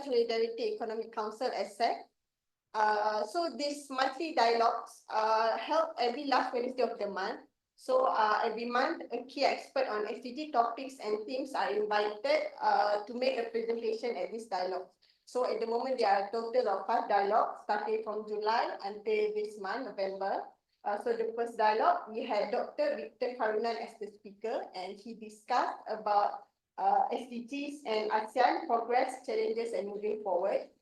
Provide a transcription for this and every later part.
Solidarity Economic Council, ASEAN. So these monthly dialogues held every last Wednesday of the month. So every month, a key expert on SDG topics and themes are invited to make a presentation at this dialogue. So at the moment, there are a total of 5 dialogues starting from July until this month, November. So the first dialogue, we had Dr. Victor Karunan as the speaker, and he discussed about SDGs and ASEAN progress, challenges, and moving forward.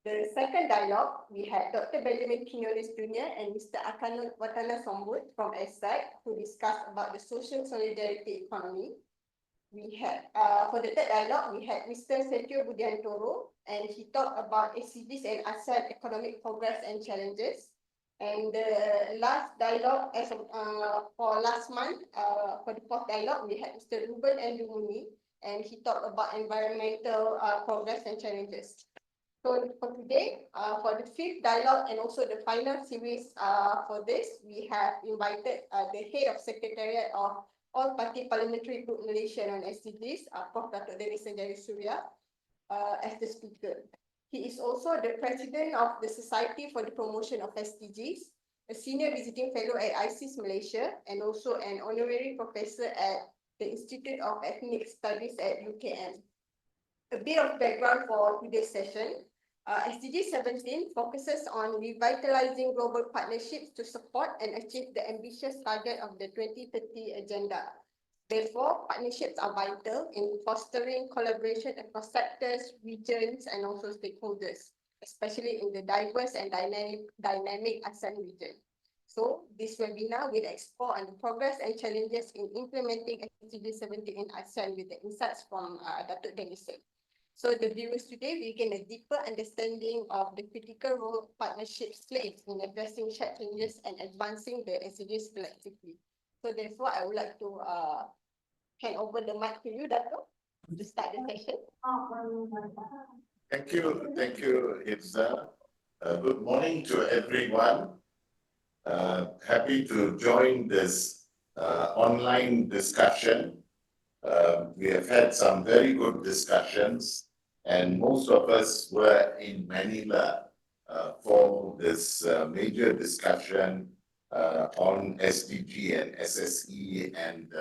The second dialogue, we had Dr. Benjamin Quinones Jr. and Mr. Akanu Watana Sombut from ASEC who discussed about the social solidarity economy. We had, for the third dialogue, we had Mr. Setio Budiantoro, and he talked about SDGs and ASEAN economic progress and challenges. And the last dialogue, as for last month, for the fourth dialogue, we had Mr. Ruben Andumuni, and he talked about environmental progress and challenges. So for today, for the fifth dialogue and also the final series for this, we have invited the head of Secretariat of All Party Parliamentary Group Malaysia on SDGs, Prof. Dato' Denis Sanjari Surya, as the speaker. He is also the president of the Society for the Promotion of SDGs, a senior visiting fellow at ISIS Malaysia, and also an honorary professor at the Institute of Ethnic Studies at UKM. A bit of background for today's session. SDG-17 focuses on revitalizing global partnerships to support and achieve the ambitious target of the 2030 agenda. Therefore, partnerships are vital in fostering collaboration across sectors, regions, and also stakeholders, especially in the diverse and dynamic ASEAN region. So, this webinar will explore on the progress and challenges in implementing SDG-17 in ASEAN with the insights from Dato' Denis. So the viewers today will gain a deeper understanding of the critical role partnerships play in addressing shared challenges and advancing the SDGs collectively. So therefore, I would like to hand over the mic to you, Dato', to start the session. Thank you, Itza. Good morning to everyone. Happy to join this online discussion. We have had some very good discussions, and most of us were in Manila for this major discussion on SDG and SSE and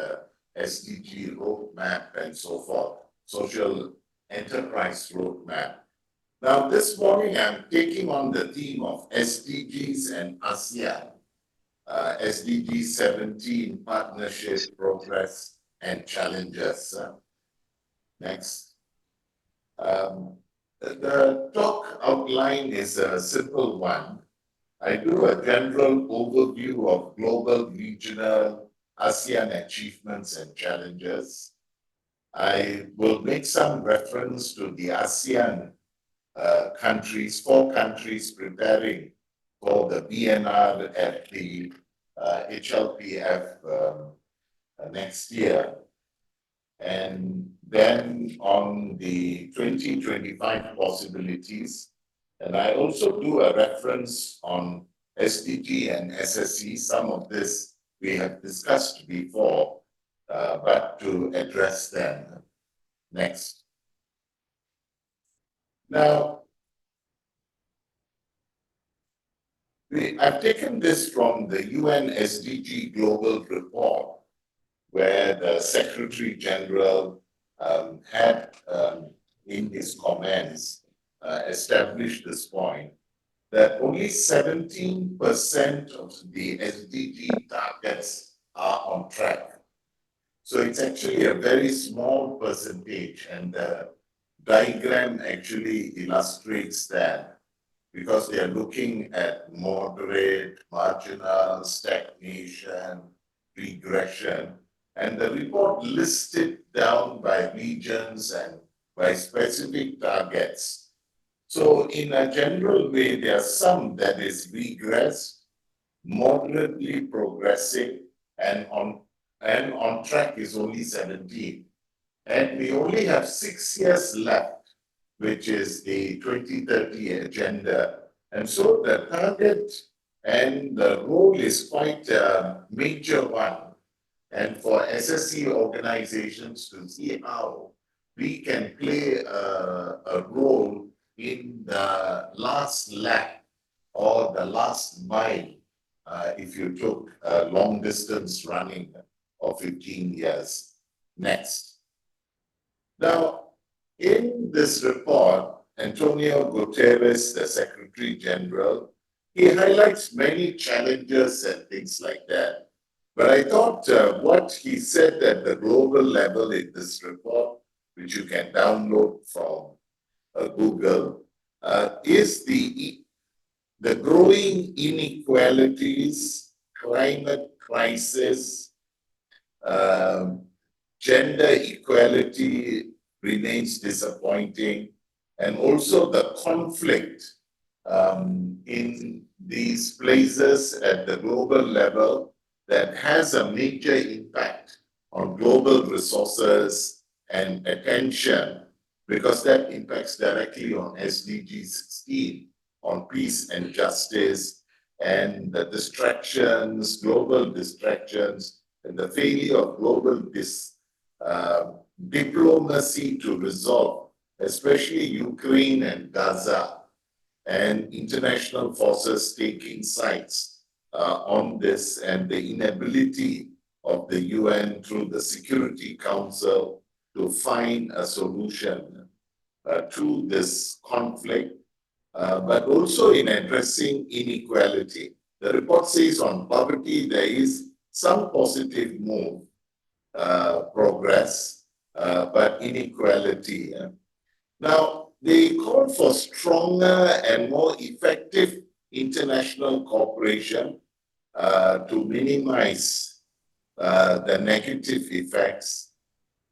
SDG roadmap and so forth, social enterprise roadmap. Now, this morning I'm taking on the theme of SDGs and ASEAN, SDG-17 partnership, progress, and challenges. Next. The talk outline is a simple one. I do a general overview of global, regional, ASEAN achievements and challenges. I will make some reference to the ASEAN countries, 4 countries preparing for the BNR at the HLPF next year. And then on the 2025 possibilities, and I also do a reference on SDG and SSE. Some of this we have discussed before, but to address them. Next. Now, I've taken this from the UN SDG Global Report, where the Secretary General had, in his comments, established this point, that only 17% of the SDG targets are on track. So it's actually a very small percentage, and the diagram actually illustrates that, because they are looking at moderate, marginal, stagnation, regression, and the report listed down by regions and by specific targets. So in a general way, there are some that is regress, moderately progressing, and on track is only 17. And we only have 6 years left, which is the 2030 agenda. And so the target and the role is quite a major one. And for SSE organizations to see how we can play a role in the last lap or the last mile, if you took long distance running of 15 years. Next. Now, in this report, Antonio Guterres, the Secretary General, he highlights many challenges and things like that. But I thought what he said at the global level in this report, which you can download from Google, is the growing inequalities, climate crisis, um, gender equality remains disappointing, and also the conflict in these places at the global level that has a major impact on global resources and attention, because that impacts directly on SDG-16, on peace and justice, and the distractions, global distractions, and the failure of global diplomacy to resolve, especially Ukraine and Gaza, and international forces taking sides on this, and the inability of the UN through the Security Council to find a solution to this conflict, but also in addressing inequality. The report says on poverty, there is some positive move, progress, but inequality. Now, they call for stronger and more effective international cooperation to minimize the negative effects.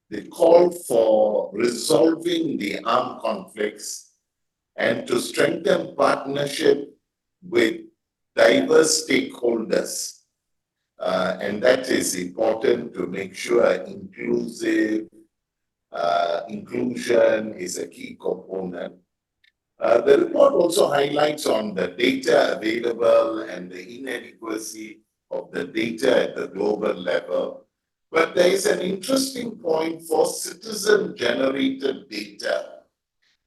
They call for resolving the armed conflicts and to strengthen partnership with diverse stakeholders. And that is important to make sure inclusion is a key component. The report also highlights on the data available and the inadequacy of the data at the global level. But there is an interesting point for citizen-generated data,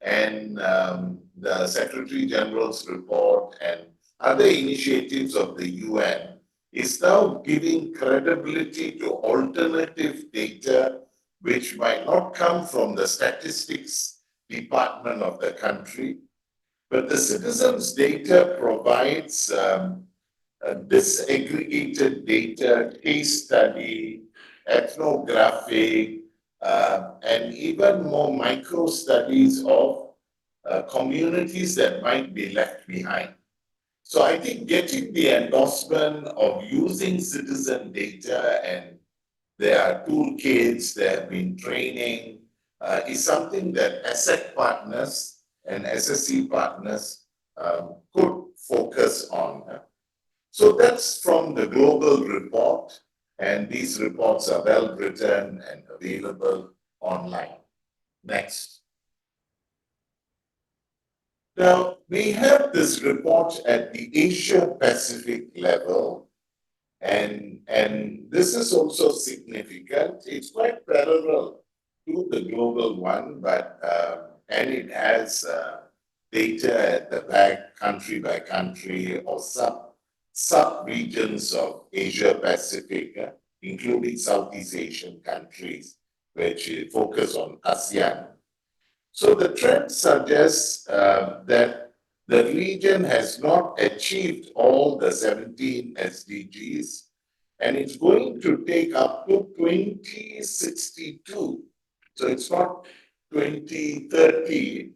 and the Secretary General's report and other initiatives of the UN is now giving credibility to alternative data which might not come from the statistics department of the country, but the citizens' data provides disaggregated data, case study, ethnographic, and even more micro studies of communities that might be left behind. So I think getting the endorsement of using citizen data, and there are toolkits, there have been training, is something that ASEC partners and SSE partners could focus on. So that's from the global report, and these reports are well written and available online. Next. Now, we have this report at the Asia Pacific level, and this is also significant. It's quite parallel to the global one, but and it has data at the back, country by country, or sub-regions of Asia Pacific, including Southeast Asian countries, which focus on ASEAN. So the trend suggests that the region has not achieved all the 17 SDGs, and it's going to take up to 2062. So it's not 2030.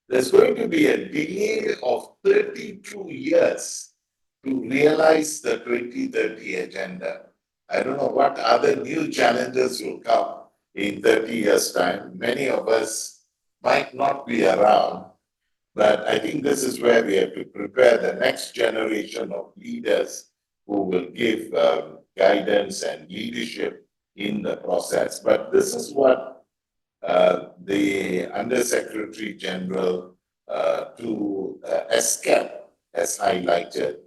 There's going to be a delay of 32 years to realize the 2030 agenda. I don't know what other new challenges will come in 30 years' time. Many of us might not be around, but I think this is where we have to prepare the next generation of leaders who will give guidance and leadership in the process. But this is what the Undersecretary General to ESCAP has highlighted.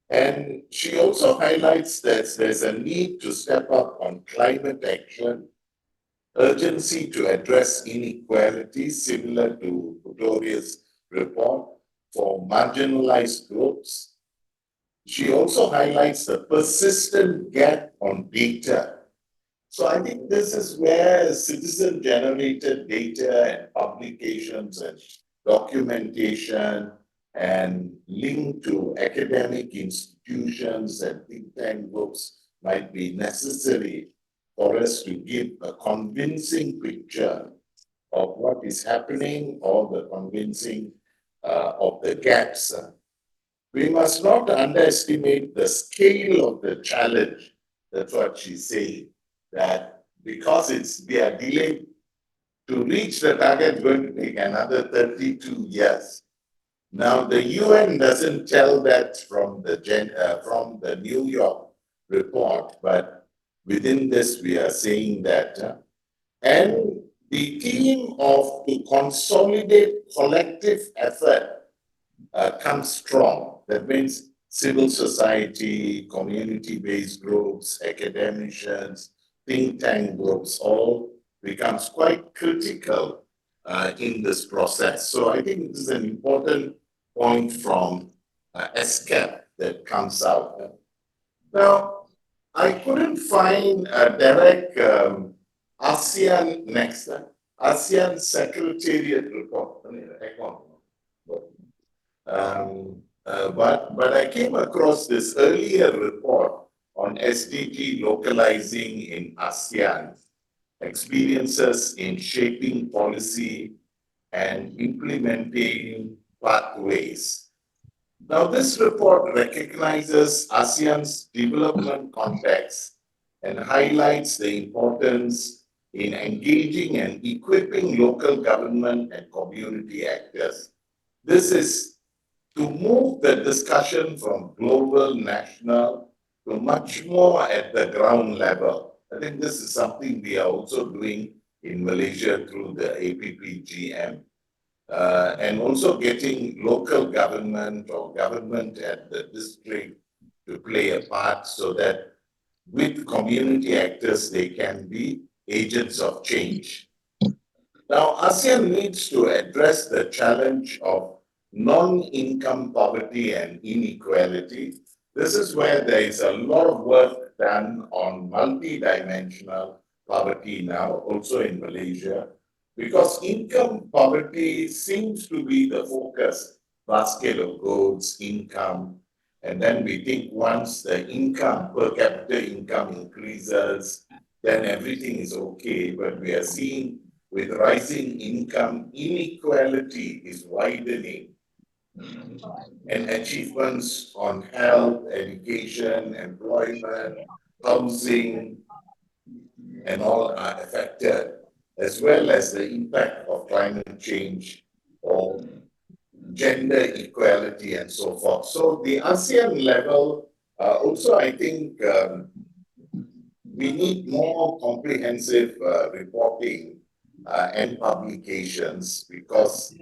And she also highlights that there's a need to step up on climate action urgency to address inequalities similar to Victoria's report for marginalized groups. She also highlights the persistent gap on data. So I think this is where citizen-generated data and publications and documentation and link to academic institutions and think tank groups might be necessary for us to give a convincing picture of what is happening or the convincing of the gaps. We must not underestimate the scale of the challenge. That's what she's saying, that because we are delayed to reach the target, it's going to take another 32 years. Now, the UN doesn't tell that from the New York report, but within this, we are saying that, and the theme of to consolidate collective effort comes strong. That means civil society, community-based groups, academicians, think tank groups, all becomes quite critical in this process. So I think this is an important point from SCAP that comes out. Now, I couldn't find a direct ASEAN next, ASEAN Secretariat report. But I came across this earlier report on SDG localizing in ASEAN, experiences in shaping policy and implementing pathways. Now, this report recognizes ASEAN's development context and highlights the importance in engaging and equipping local government and community actors. This is to move the discussion from global, national, to much more at the ground level. I think this is something we are also doing in Malaysia through the APPGM, and also getting local government or government at the district to play a part so that with community actors, they can be agents of change. Now, ASEAN needs to address the challenge of non-income poverty and inequality. This is where there is a lot of work done on multidimensional poverty now, also in Malaysia, because income poverty seems to be the focus, basket of goods, income, and then we think once the income, per capita income increases, then everything is okay, but we are seeing with rising income, inequality is widening. And achievements on health, education, employment, housing, and all are affected, as well as the impact of climate change or gender equality and so forth. So the ASEAN level, also I think we need more comprehensive reporting and publications because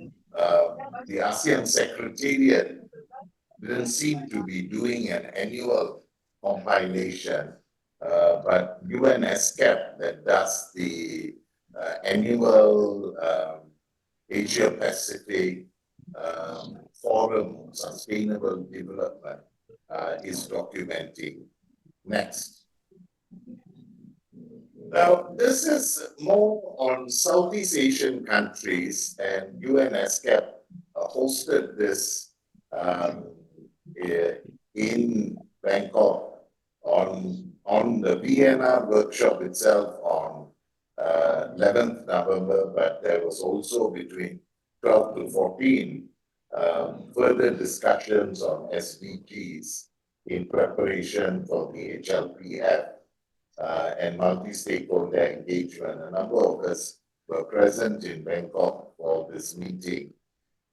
the ASEAN Secretariat didn't seem to be doing an annual compilation, but UNSCAP that does the annual Asia Pacific Forum on Sustainable Development is documenting. Next. Now, this is more on Southeast Asian countries, and UNSCAP hosted this in Bangkok on the Vienna workshop itself on 11th November, but there was also between 12 to 14 further discussions on SDGs in preparation for the HLPF. And multi-stakeholder engagement. A number of us were present in Bangkok for this meeting,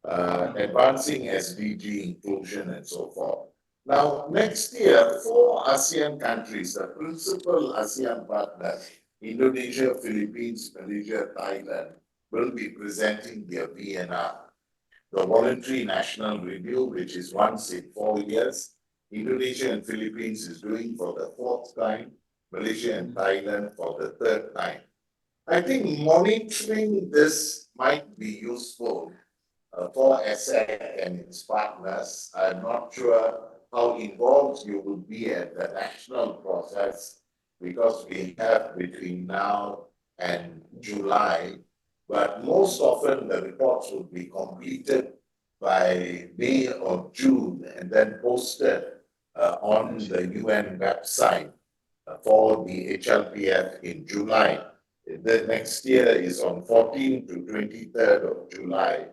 advancing SDG inclusion and so forth. Now, next year, 4 ASEAN countries, the principal ASEAN partners, Indonesia, Philippines, Malaysia, Thailand, will be presenting their VNR. The voluntary national review, which is once in 4 years, Indonesia and Philippines is doing for the 4th time, Malaysia and Thailand for the 3rd time. I think monitoring this might be useful for ASEAN and its partners. I'm not sure how involved you will be at the national process because we have between now and July, but most often the reports will be completed by May or June and then posted on the UN website for the HLPF in July. The next year is on 14th to 23rd of July.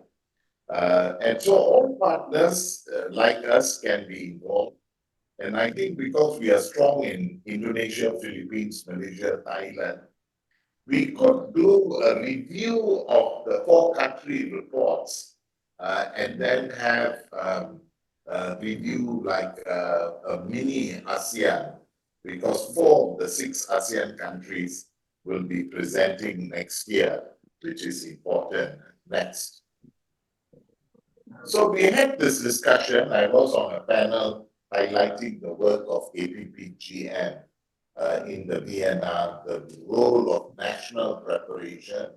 And so all partners like us can be involved. And I think because we are strong in Indonesia, Philippines, Malaysia, Thailand, we could do a review of the 4 country reports and then have a review like a mini ASEAN, because 4 of the 6 ASEAN countries will be presenting next year, which is important. Next. So we had this discussion. I was on a panel highlighting the work of APPGM in the VNR, the role of national preparation.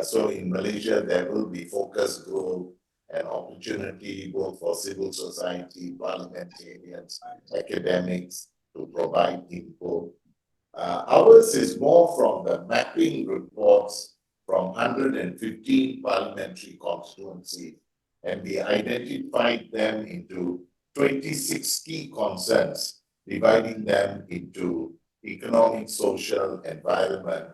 So in Malaysia, there will be focus group and opportunity both for civil society, parliamentarians, academics to provide input. Ours is more from the mapping reports from 115 parliamentary constituencies, and we identified them into 26 key concerns, dividing them into economic, social, environment,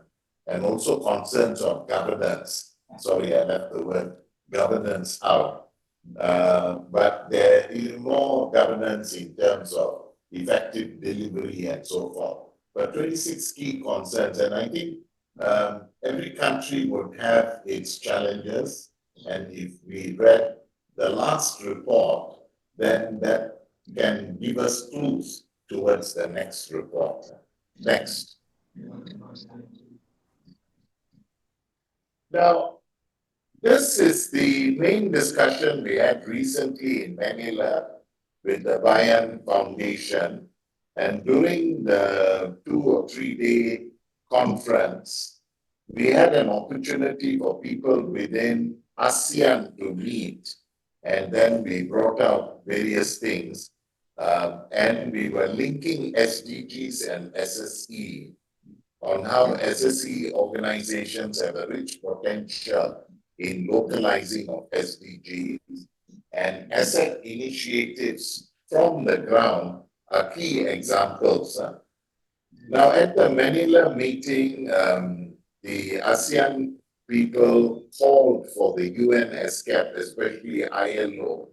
and also concerns of governance. Sorry, I left the word governance out. But there is more governance in terms of effective delivery and so forth. But 26 key concerns, and I think every country would have its challenges. And if we read the last report, then that can give us clues towards the next report. Next. Now, this is the main discussion we had recently in Manila with the Bayan Foundation. And during the 2 or 3 day conference, we had an opportunity for people within ASEAN to meet. And then we brought out various things. And we were linking SDGs and SSE on how SSE organizations have a rich potential in localizing of SDGs, and asset initiatives from the ground are key examples. Now, at the Manila meeting, the ASEAN people called for the UN ESCAP, especially ILO.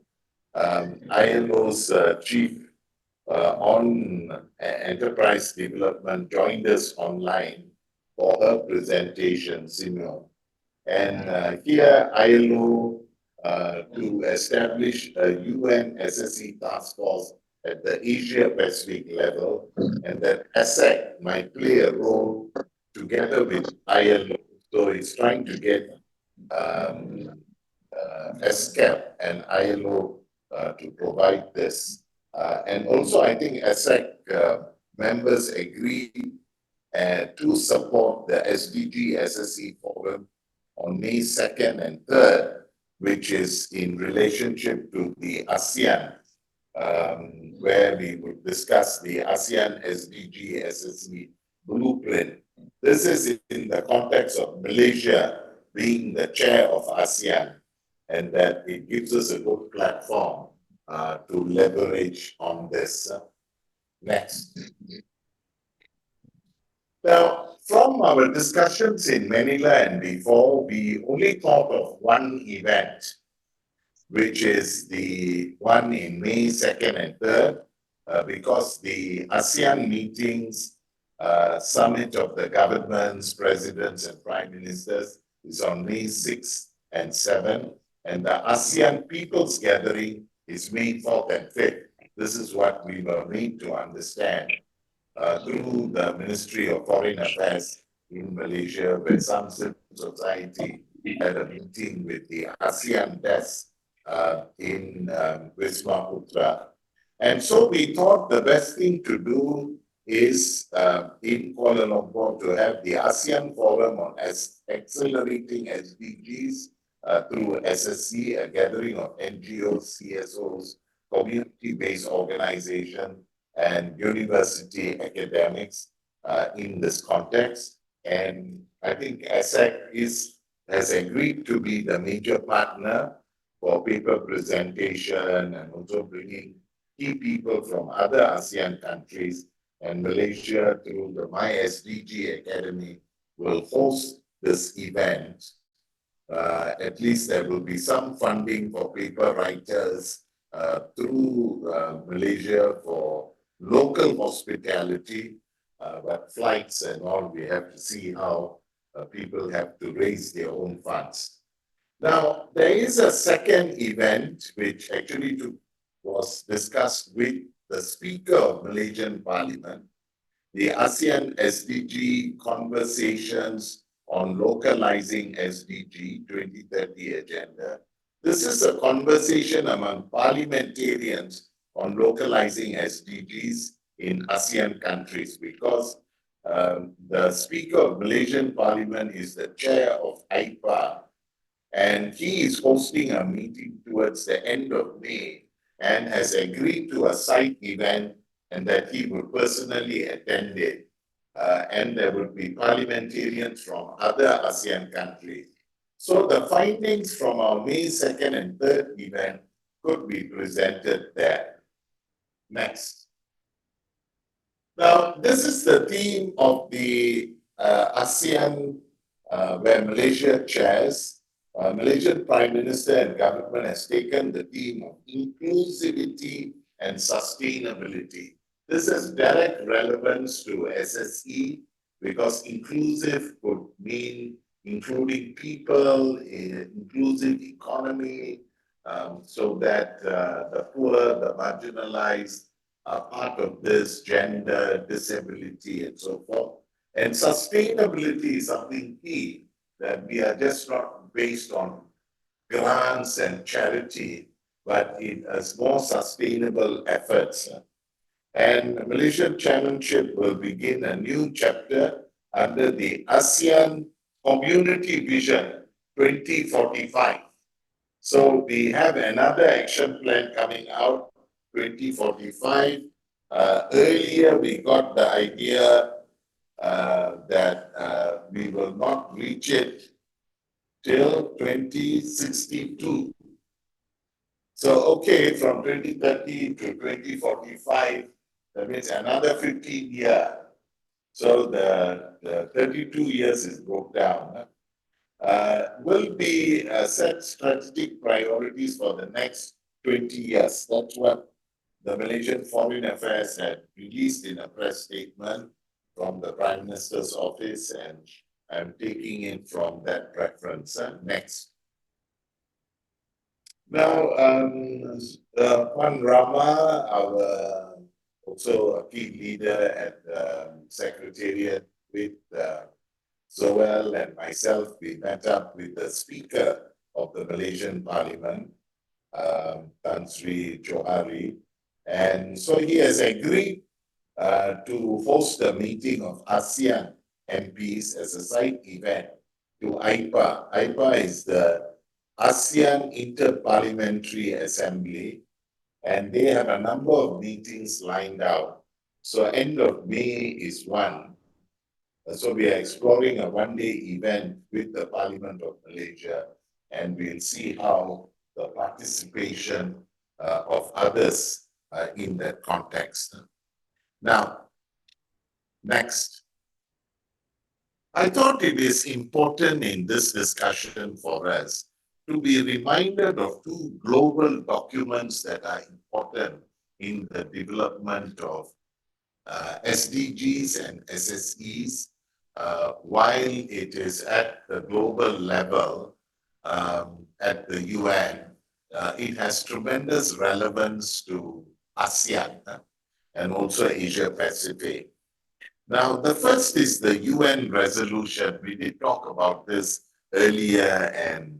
ILO's chief on enterprise development joined us online for her presentation, Simon. And here ILO to establish a UN SSE task force at the Asia Pacific level, and that ASEC might play a role together with ILO. So it's trying to get ESCAP and ILO to provide this. And also, I think ASEC members agreed to support the SDG-SSE forum on May 2nd and 3rd, which is in relationship to the ASEAN, where we would discuss the ASEAN SDG-SSE blueprint. This is in the context of Malaysia being the chair of ASEAN, and that it gives us a good platform to leverage on this. Next. Now, from our discussions in Manila and before, we only thought of one event, which is the one in May 2nd and 3rd, because the ASEAN meetings, summit of the governments, presidents, and prime ministers is on May 6th and 7th, and the ASEAN People's Gathering is May 4th and 5th. This is what we were made to understand through the Ministry of Foreign Affairs in Malaysia, where some civil society had a meeting with the ASEAN desk in Wisma Putra. And so we thought the best thing to do is in Kuala Lumpur to have the ASEAN Forum on Accelerating SDGs through SSE, a gathering of NGOs, CSOs, community-based organizations, and university academics in this context. And I think ASEC has agreed to be the major partner for paper presentation and also bringing key people from other ASEAN countries, and Malaysia through the My SDG Academy will host this event. At least there will be some funding for paper writers through Malaysia for local hospitality, but flights and all, we have to see how people have to raise their own funds. Now, there is a second event which actually was discussed with the Speaker of Malaysian Parliament, the ASEAN SDG Conversations on Localizing SDG 2030 Agenda. This is a conversation among parliamentarians on localizing SDGs in ASEAN countries, because the Speaker of Malaysian Parliament is the chair of AIPA, and he is hosting a meeting towards the end of May and has agreed to a side event and that he will personally attend it. And there will be parliamentarians from other ASEAN countries. So the findings from our May 2nd and 3rd event could be presented there. Next. Now, this is the theme of the ASEAN where Malaysia chairs. Malaysian Prime Minister and government has taken the theme of inclusivity and sustainability. This has direct relevance to SSE because inclusive could mean including people, inclusive economy, so that the poor, the marginalized are part of this, gender, disability, and so forth. And sustainability is something key, that we are just not based on grants and charity, but it has more sustainable efforts. And the Malaysian Chairmanship will begin a new chapter under the ASEAN Community Vision 2045. So we have another action plan coming out, 2045. Earlier, we got the idea that we will not reach it till 2062. So, okay, from 2030 to 2045, that means another 15 years. So the 32 years is broke down. Will be set strategic priorities for the next 20 years. That's what the Malaysian Foreign Affairs had released in a press statement from the Prime Minister's office, and I'm taking it from that reference. Next. Now, Puan Rama, our also a key leader at the Secretariat with Zoel and myself, we met up with the Speaker of the Malaysian Parliament, Tan Sri Johari, and so he has agreed to host a meeting of ASEAN MPs as a side event to AIPA. AIPA is the ASEAN Interparliamentary Assembly, and they have a number of meetings lined out. So end of May is one. So we are exploring a one-day event with the Parliament of Malaysia, and we'll see how the participation of others in that context. Now, next. I thought it is important in this discussion for us to be reminded of two global documents that are important in the development of SDGs and SSEs. While it is at the global level, at the UN, it has tremendous relevance to ASEAN and also Asia Pacific. Now, the first is the UN resolution. We did talk about this earlier, and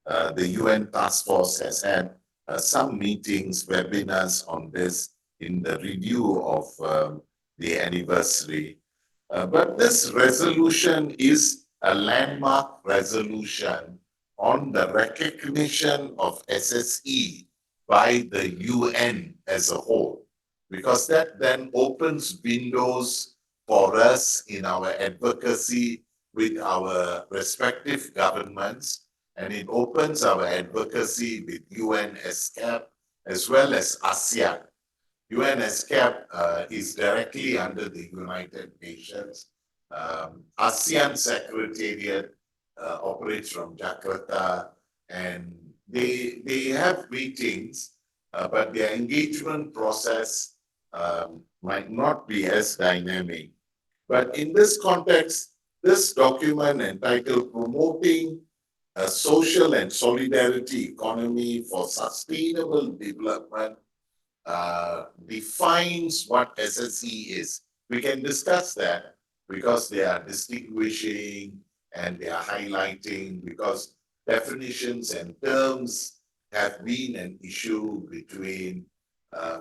the UN task force has had some meetings, webinars on this in the review of the anniversary. But this resolution is a landmark resolution on the recognition of SSE by the UN as a whole, because that then opens windows for us in our advocacy with our respective governments, and it opens our advocacy with UN SCAP as well as ASEAN. UNSCAP is directly under the United Nations. ASEAN Secretariat operates from Jakarta, and they have meetings, but their engagement process might not be as dynamic. But in this context, this document entitled Promoting a Social and Solidarity Economy for Sustainable Development defines what SSE is. We can discuss that because they are distinguishing and they are highlighting, because definitions and terms have been an issue between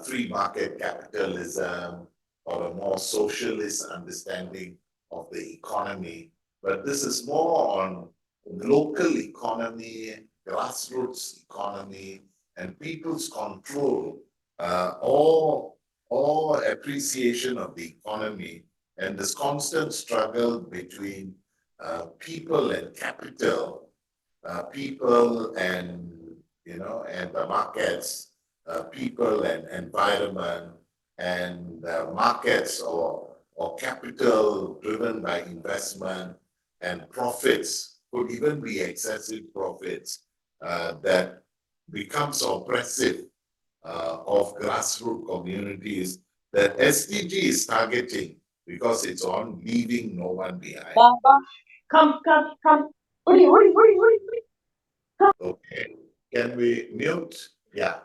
free market capitalism or a more socialist understanding of the economy. But this is more on local economy, grassroots economy, and people's control or appreciation of the economy, and this constant struggle between people and capital, people and and the markets, people and environment, and markets or capital driven by investment and profits, could even be excessive profits that becomes oppressive of grassroots communities that SDG is targeting, because it's on leaving no one behind. Baba, come. Okay, can we mute? Yeah.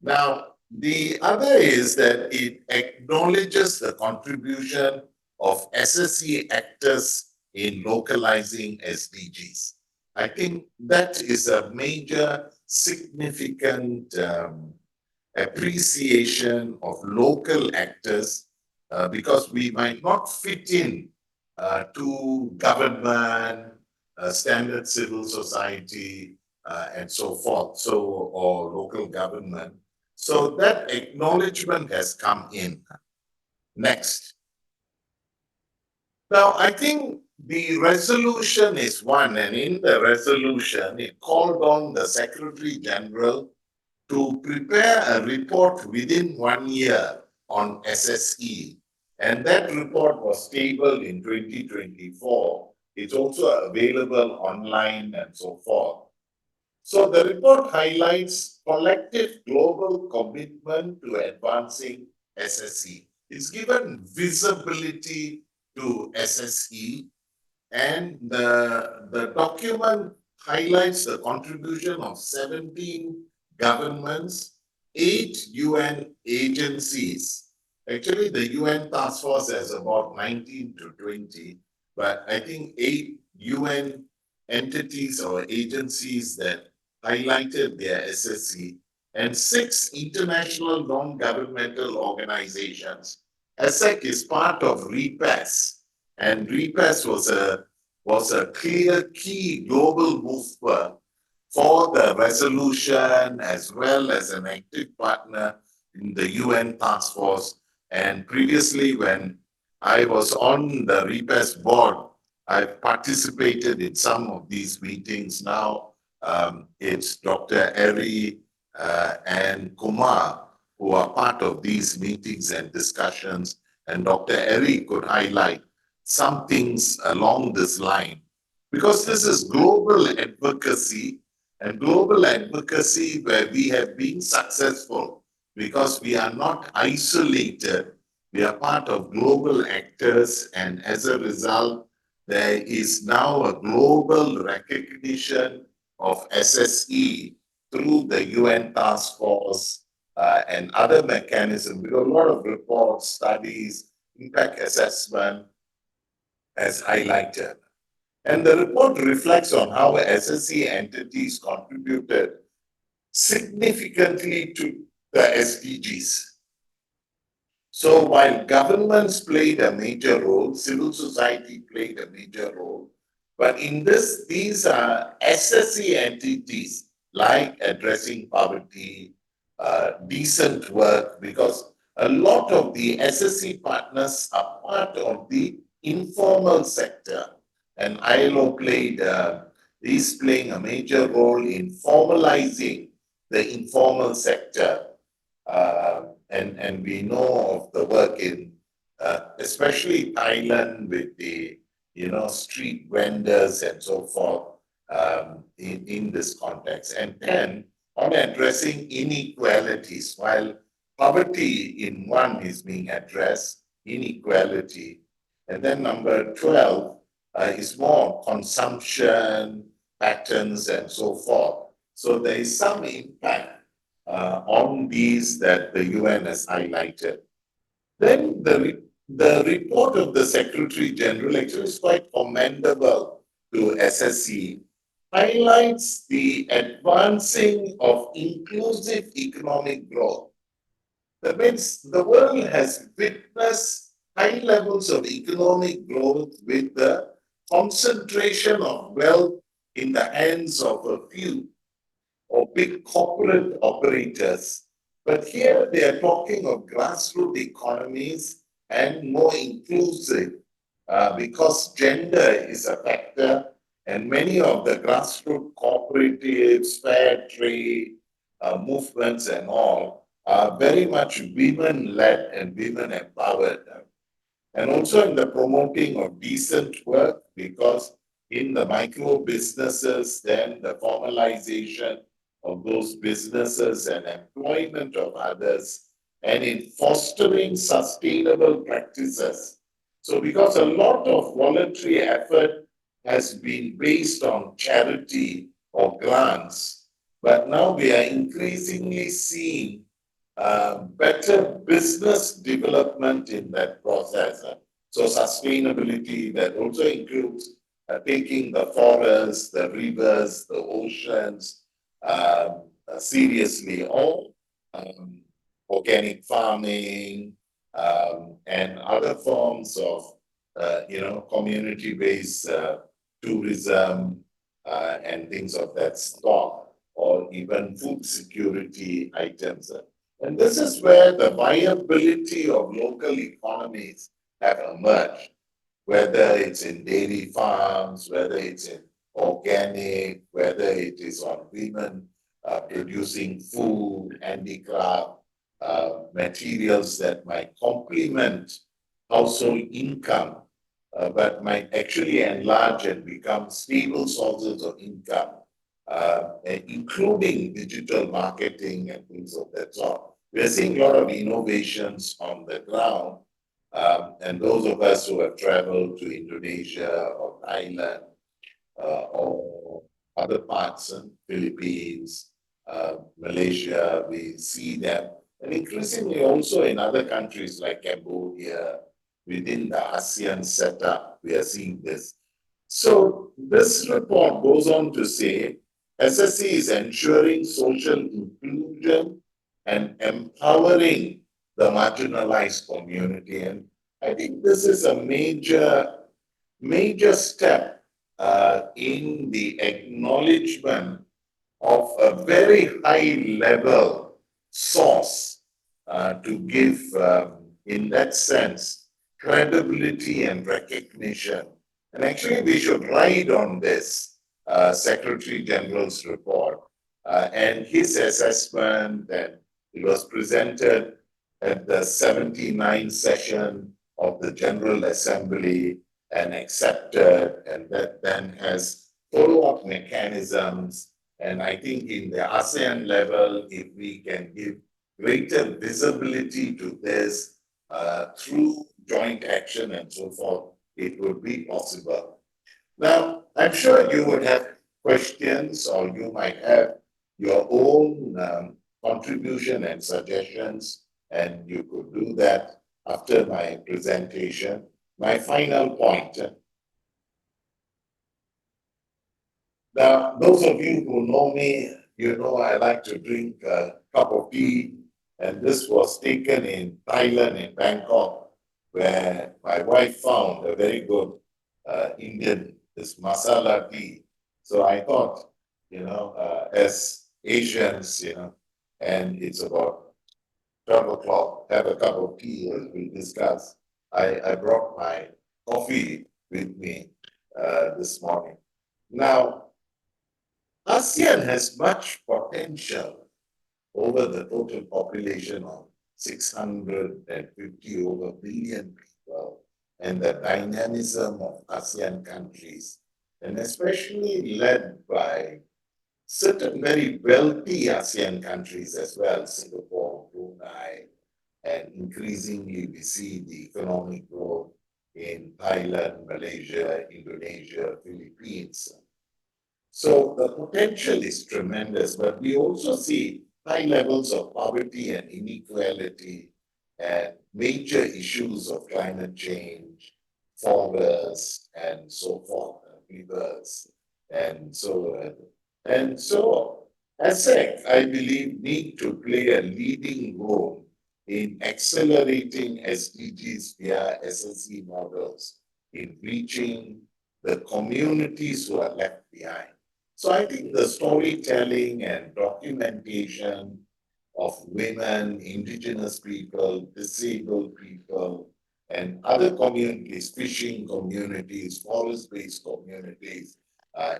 Now, the other is that it acknowledges the contribution of SSE actors in localizing SDGs. I think that is a major significant appreciation of local actors, because we might not fit in to government, standard civil society, and so forth, or local government. So that acknowledgement has come in. Next. Now, I think the resolution is one, and in the resolution, it called on the Secretary General to prepare a report within 1 year on SSE. And that report was tabled in 2024. It's also available online and so forth. So the report highlights collective global commitment to advancing SSE. It's given visibility to SSE, and the document highlights the contribution of 17 governments, 8 UN agencies. Actually, the UN task force has about 19 to 20, but I think 8 UN entities or agencies that highlighted their SSE, and 6 international non-governmental organizations. ASEC is part of REPAS, and REPAS was a clear key global mover for the resolution, as well as an active partner in the UN task force. And previously, when I was on the REPAS board, I participated in some of these meetings. Now it's Dr. Eri and Kumar who are part of these meetings and discussions, and Dr. Eri could highlight some things along this line, because this is global advocacy, and global advocacy where we have been successful because we are not isolated. We are part of global actors, and as a result, there is now a global recognition of SSE through the UN task force and other mechanisms. We have a lot of reports, studies, impact assessment as highlighted. And the report reflects on how SSE entities contributed significantly to the SDGs. So while governments played a major role, civil society played a major role, but in this, these are SSE entities like addressing poverty, decent work, because a lot of the SSE partners are part of the informal sector, and ILO is playing a major role in formalizing the informal sector. And we know of the work in, especially Thailand with the, street vendors and so forth in this context. And then on addressing inequalities, while poverty in one is being addressed, inequality. And then number 12 is more consumption patterns and so forth. So there is some impact on these that the UN has highlighted. Then the report of the Secretary General actually is quite commendable to SSE, highlights the advancing of inclusive economic growth. That means the world has witnessed high levels of economic growth with the concentration of wealth in the hands of a few or big corporate operators. But here they are talking of grassroots economies and more inclusive because gender is a factor, and many of the grassroots cooperatives, fair trade movements and all are very much women-led and women-empowered. And also in the promoting of decent work, because in the micro businesses, then the formalization of those businesses and employment of others, and in fostering sustainable practices. So because a lot of voluntary effort has been based on charity or grants, but now we are increasingly seeing better business development in that process. So sustainability that also includes taking the forests, the rivers, the oceans seriously, or um, organic farming and other forms of community-based tourism and things of that sort, or even food security items. And this is where the viability of local economies have emerged, whether it's in dairy farms, whether it's in organic, whether it is on women producing food, handicraft, materials that might complement household income, but might actually enlarge and become stable sources of income, including digital marketing and things of that sort. We're seeing a lot of innovations on the ground, and those of us who have traveled to Indonesia or Thailand or other parts of Philippines, Malaysia, we see them. And increasingly also in other countries like Cambodia, within the ASEAN setup, we are seeing this. So this report goes on to say, SSE is ensuring social inclusion and empowering the marginalized community. And I think this is a major step in the acknowledgement of a very high level source to give, in that sense, credibility and recognition. And actually, we should ride on this Secretary General's report and his assessment that it was presented at the 79th session of the General Assembly and accepted, and that then has follow-up mechanisms. And I think in the ASEAN level, if we can give greater visibility to this through joint action and so forth, it would be possible. Now, I'm sure you would have questions, or you might have your own contribution and suggestions, and you could do that after my presentation. My final point. Now, those of you who know me, you know I like to drink a cup of tea And this was taken in Thailand, in Bangkok, where my wife found a very good Indian, this masala tea. So I thought, as Asians, and it's about 12 o'clock, have a cup of tea as we discuss. I brought my coffee with me this morning. Now, ASEAN has much potential over the total population of 650 over billion people, and the dynamism of ASEAN countries, and especially led by certain very wealthy ASEAN countries as well, Singapore, Brunei, and increasingly we see the economic growth in Thailand, Malaysia, Indonesia, Philippines. So the potential is tremendous, but we also see high levels of poverty and inequality and major issues of climate change, forests, and so forth, rivers, and so on. And so ASEC, I believe, need to play a leading role in accelerating SDGs via SSE models in reaching the communities who are left behind. So I think the storytelling and documentation of women, indigenous people, disabled people, and other communities, fishing communities, forest-based communities,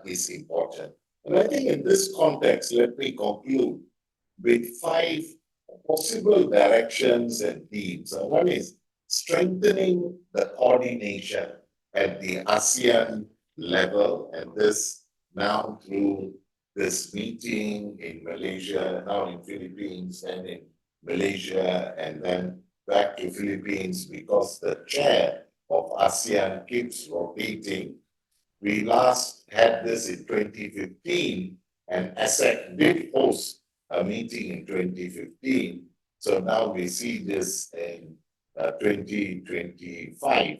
is important. And I think in this context, let me conclude with 5 possible directions and themes. One is strengthening the coordination at the ASEAN level, and this now through this meeting in Malaysia, now in Philippines, and in Malaysia, and then back to Philippines because the chair of ASEAN keeps rotating. We last had this in 2015, and ASEC did host a meeting in 2015. So now we see this in 2025,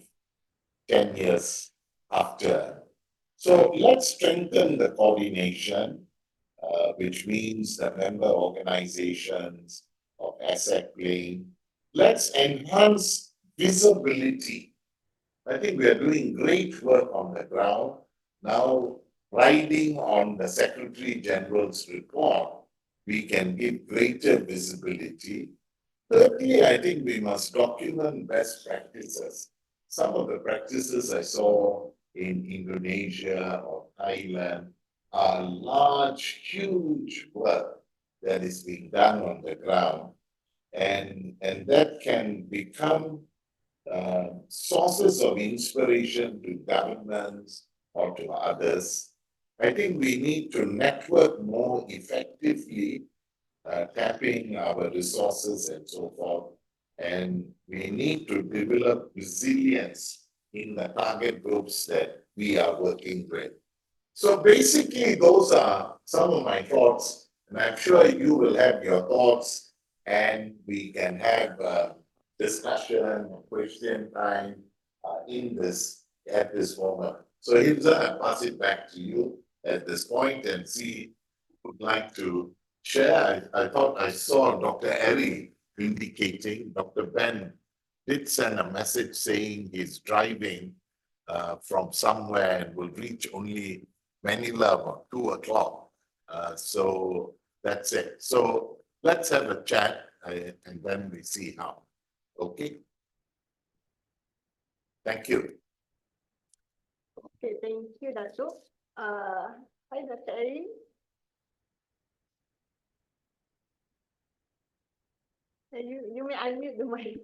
10 years after. So let's strengthen the coordination, which means the member organizations of ASEC playing. Let's enhance visibility. I think we are doing great work on the ground. Now, riding on the Secretary General's report, we can give greater visibility. Thirdly, I think we must document best practices. Some of the practices I saw in Indonesia or Thailand are large, huge work that is being done on the ground. And that can become sources of inspiration to governments or to others. I think we need to network more effectively, tapping our resources and so forth. And we need to develop resilience in the target groups that we are working with. So basically, those are some of my thoughts, and I'm sure you will have your thoughts, and we can have discussion, question time at this moment. So Hilda, I pass it back to you at this point and see who would like to share. I thought I saw Dr. Eri indicating, Dr. Ben did send a message saying he's driving from somewhere and will reach only Manila about 2 o'clock. So that's it. So let's have a chat and then we see how. Okay. Thank you. Okay, thank you, Dato. Hi, Dr. Eri. You may unmute the mic.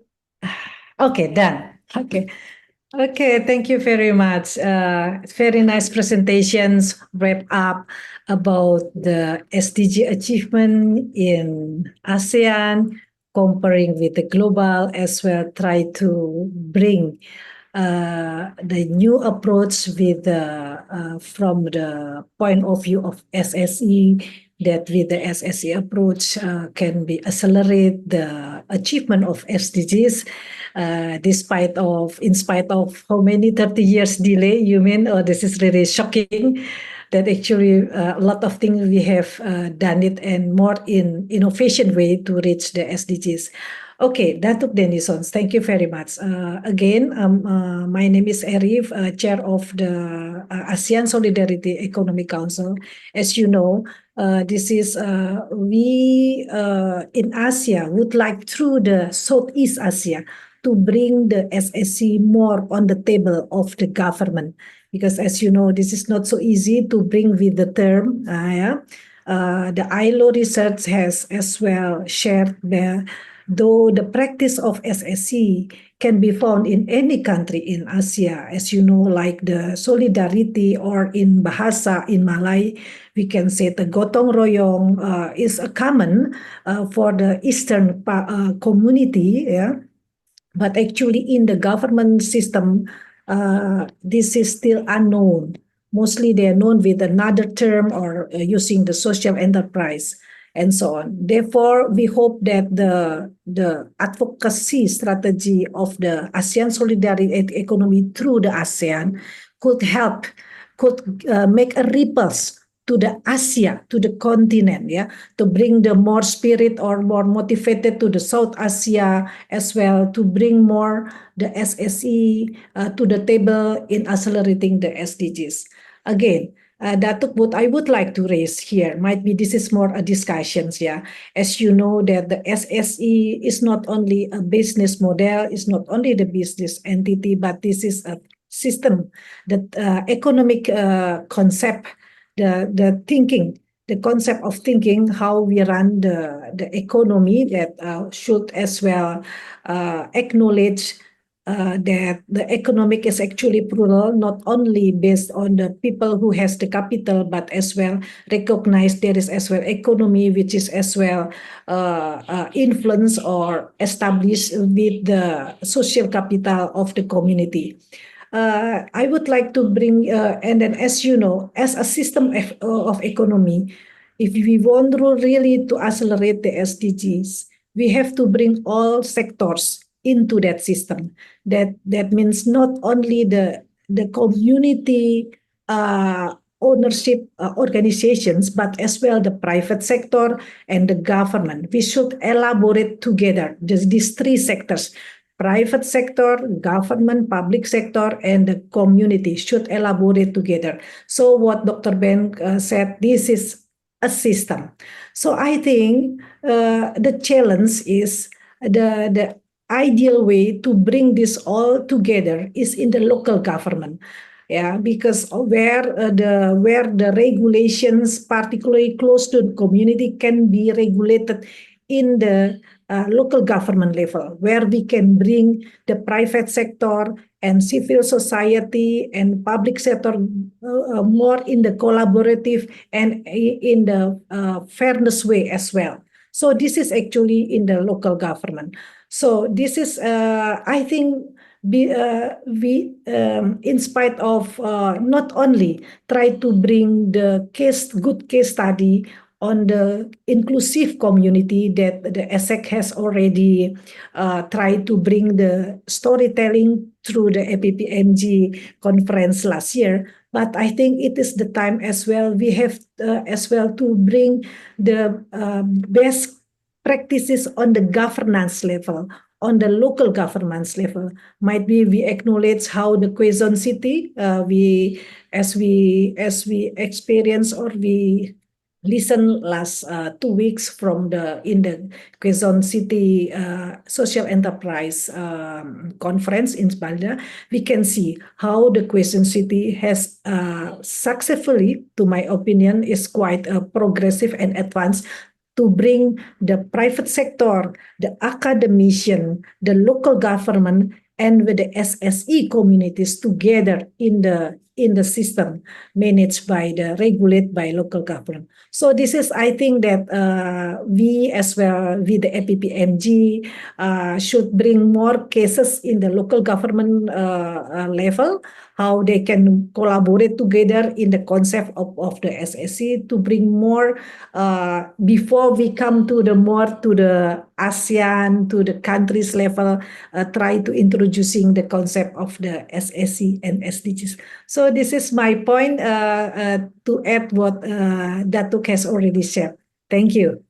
Okay, done. Okay, thank you very much. Very nice presentations wrap up about the SDG achievement in ASEAN, comparing with the global as well, try to bring the new approach with from the point of view of SSE, that with the SSE approach can be accelerate the achievement of SDGs, in spite of how many 30 years delay, you mean? Oh, this is really shocking that actually a lot of things we have done it and more in innovation way to reach the SDGs. Okay, Datuk Denison, thank you very much. Again, my name is Arif, Chair of the ASEAN Solidarity Economic Council. As you know, this is we in Asia would like through the Southeast Asia to bring the SSE more on the table of the government, because as you know, this is not so easy to bring with the term. The ILO research has as well shared the though the practice of SSE can be found in any country in Asia, as you know, like the solidarity, or in Bahasa, in Malay, we can say the gotong royong is a common for the Eastern community, yeah. But actually in the government system, this is still unknown. Mostly they are known with another term, or using the social enterprise and so on. Therefore, we hope that the advocacy strategy of the ASEAN solidarity economy through the ASEAN could help, could make a ripples to the Asia, to the continent, yeah, to bring the more spirit or more motivated to the South Asia as well, to bring more the SSE to the table in accelerating the SDGs. Again, Datuk, what I would like to raise here might be this is more a discussions, yeah. As you know that the SSE is not only a business model, is not only the business entity, but this is a system, that economic concept, the thinking, the concept of thinking how we run the economy, that should as well acknowledge that the economic is actually plural, not only based on the people who has the capital, but as well recognize there is as well economy which is as well influence or established with the social capital of the community. I would like to bring, and then as you know, as a system of economy, if we want to really to accelerate the SDGs, we have to bring all sectors into that system. That means not only the community ownership organizations, but as well the private sector and the government. We should elaborate together these three sectors: private sector, government, public sector, and the community should elaborate together. So what Dr. Ben said, this is a system. So I think the challenge is the ideal way to bring this all together is in the local government. Yeah, because where the regulations, particularly close to the community, can be regulated in the local government level, where we can bring the private sector and civil society and public sector more in the collaborative and in the fairness way as well. So this is actually in the local government. So this is, I think, we in spite of not only try to bring the good case study on the inclusive community that the ESEC has already tried to bring the storytelling through the APPMG conference last year. But I think it is the time as well, we have as well to bring the best practices on the governance level, on the local governance level. Might be we acknowledge how the Quezon City, as we experience or we listen last 2 weeks from in the Quezon City Social Enterprise Conference in Spalda, we can see how the Quezon City has successfully, to my opinion, is quite progressive and advanced to bring the private sector, the academician, the local government, and with the SSE communities together in the system managed by the regulated by local government. So this is, I think that we as well with the APPMG should bring more cases in the local government level, how they can collaborate together in the concept of the SSE to bring more before we come to the more to the ASEAN to the countries level, try to introducing the concept of the SSE and SDGs. So this is my point to add what Datuk has already shared. Thank you.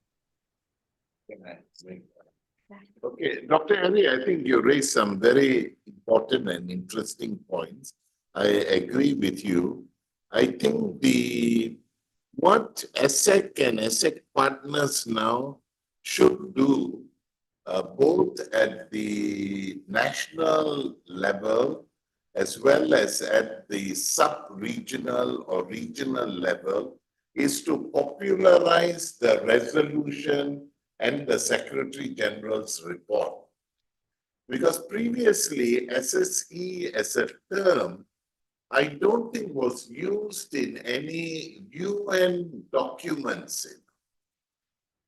Okay, Dr. Ali, I think you raised some very important and interesting points. I agree with you. I think what ASEC and ASEC partners now should do, both at the national level as well as at the sub-regional or regional level, is to popularize the resolution and the Secretary General's report. Because previously, SSE as a term, I don't think was used in any UN documents.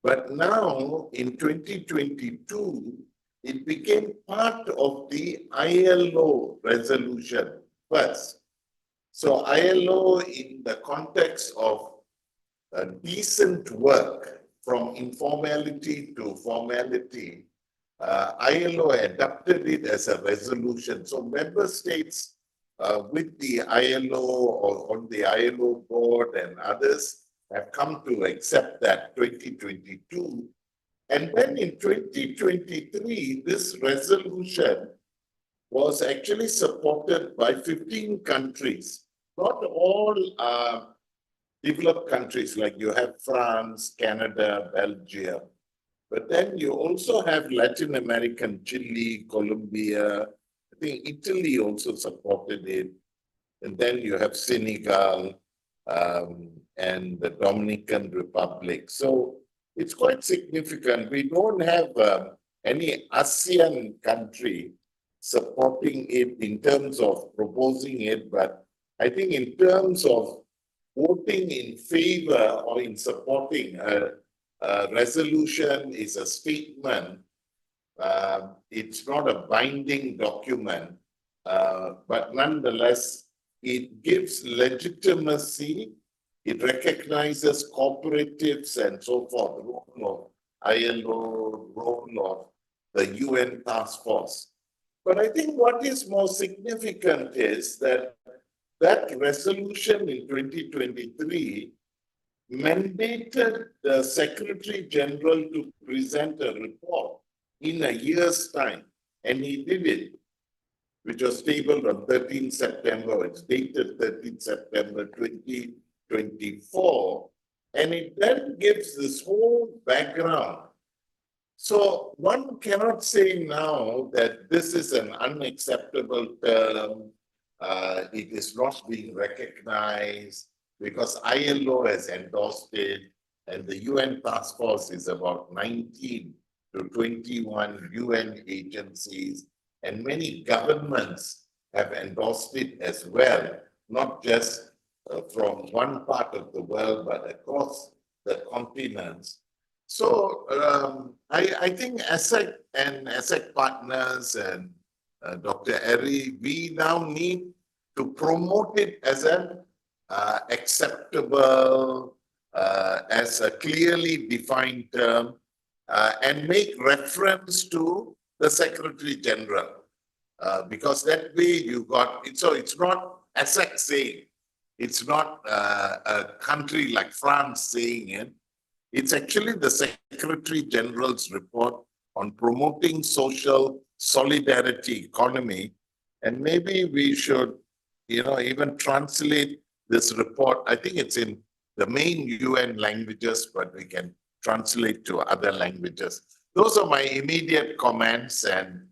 But now, in 2022, it became part of the ILO resolution first. So ILO, in the context of decent work from informality to formality, ILO adopted it as a resolution. So member states with the ILO or on the ILO board and others have come to accept that 2022. And then in 2023, this resolution was actually supported by 15 countries. Not all developed countries, like you have France, Canada, Belgium, but then you also have Latin American, Chile, Colombia. I think Italy also supported it. And then you have Senegal and the Dominican Republic. So it's quite significant. We don't have any ASEAN country supporting it in terms of proposing it, but I think in terms of voting in favor or in supporting a resolution is a statement. It's not a binding document, but nonetheless, it gives legitimacy. It recognizes cooperatives and so forth, the role of ILO, role of the UN task force. But I think what is more significant is that resolution in 2023 mandated the Secretary General to present a report in a year's time, and he did it, which was tabled on 13 September. It's dated 13 September 2024, and it then gives this whole background. So one cannot say now that this is an unacceptable term, it is not being recognized, because ILO has endorsed it, and the UN task force is about 19 to 21 UN agencies, and many governments have endorsed it as well, not just from one part of the world, but across the continents. So I think ASEC and ASEC partners and Dr. Eri, we now need to promote it as an acceptable, as a clearly defined term, and make reference to the Secretary General, because that way you got it. So it's not ASEC saying, it's not a country like France saying it. It's actually the Secretary General's report on promoting social solidarity economy. And maybe we should, even translate this report. I think it's in the main UN languages, but we can translate to other languages. Those are my immediate comments, and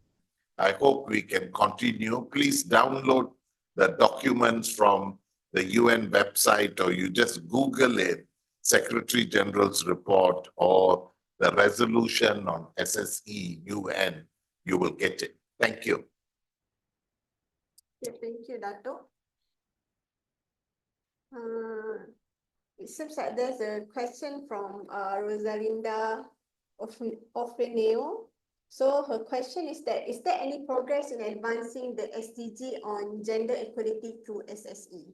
I hope we can continue. Please download the documents from the UN website, or you just Google it, Secretary General's report or the resolution on SSE UN, you will get it. Thank you. Okay, thank you, Dato'. It seems like there's a question from Rosalinda Ofreneo. So her question is that, is there any progress in advancing the SDG on gender equality through SSE?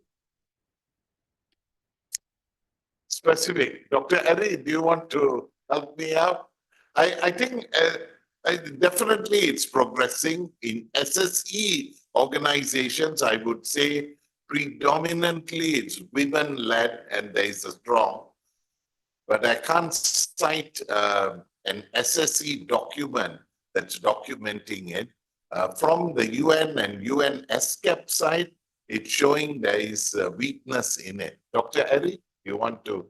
Specific. Dr. Eri, do you want to help me out? I think definitely it's progressing in SSE organizations. I would say predominantly it's women-led and there is a strong, but I can't cite an SSE document that's documenting it. From the UN and UN SCAP side, it's showing there is a weakness in it. Dr. Eri, you want to?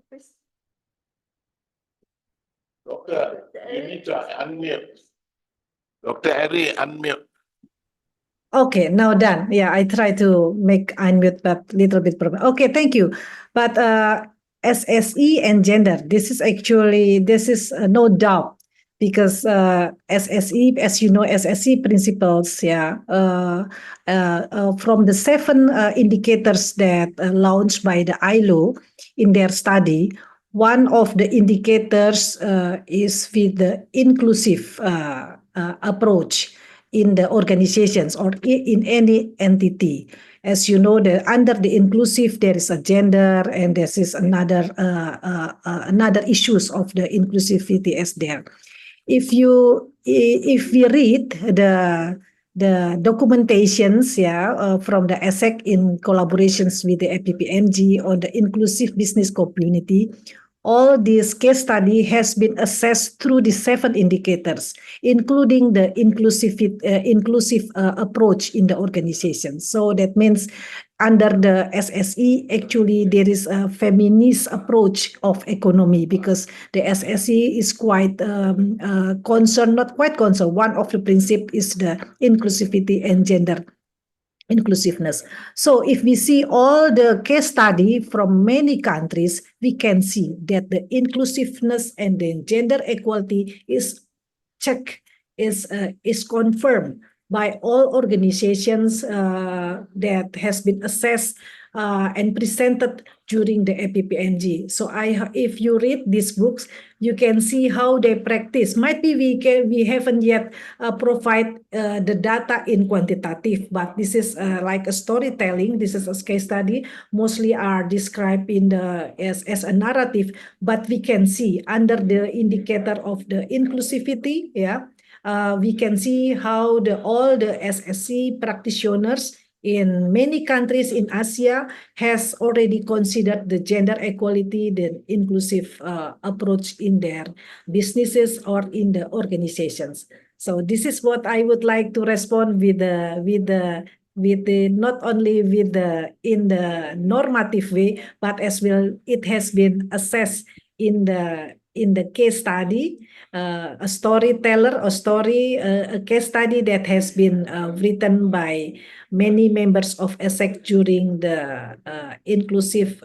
Please. Doctor, you need to unmute. Dr. Eri, unmute. Okay, now done. Yeah, I try to make unmute, but little bit problem. Okay, thank you. But SSE and gender, this is no doubt because SSE, as you know, SSE principles, yeah, from the seven indicators that launched by the ILO in their study, one of the indicators is with the inclusive approach in the organizations or in any entity. As you know, under the inclusive there is a gender, and this is another issues of the inclusivity as there. If we read the documentations, yeah, from the ASEC in collaborations with the APPMG on the inclusive business community, all this case study has been assessed through the seven indicators, including the inclusive approach in the organization. So that means under the SSE, actually there is a feminist approach of economy because the SSE is quite concerned, not quite concerned. One of the principle is the inclusivity and gender inclusiveness. So if we see all the case study from many countries, we can see that the inclusiveness and the gender equality is checked, is confirmed by all organizations that has been assessed and presented during the APPNG. So if you read these books, you can see how they practice. Might be we haven't yet provide the data in quantitative, but this is like a storytelling. This is a case study. Mostly are described in the as a narrative, but we can see under the indicator of the inclusivity, yeah, we can see how all the SSC practitioners in many countries in Asia has already considered the gender equality, the inclusive approach in their businesses or in the organizations. So this is what I would like to respond with the not only with the in the normative way, but as well it has been assessed in the case study, a storyteller, a case study that has been written by many members of ASEC during the inclusive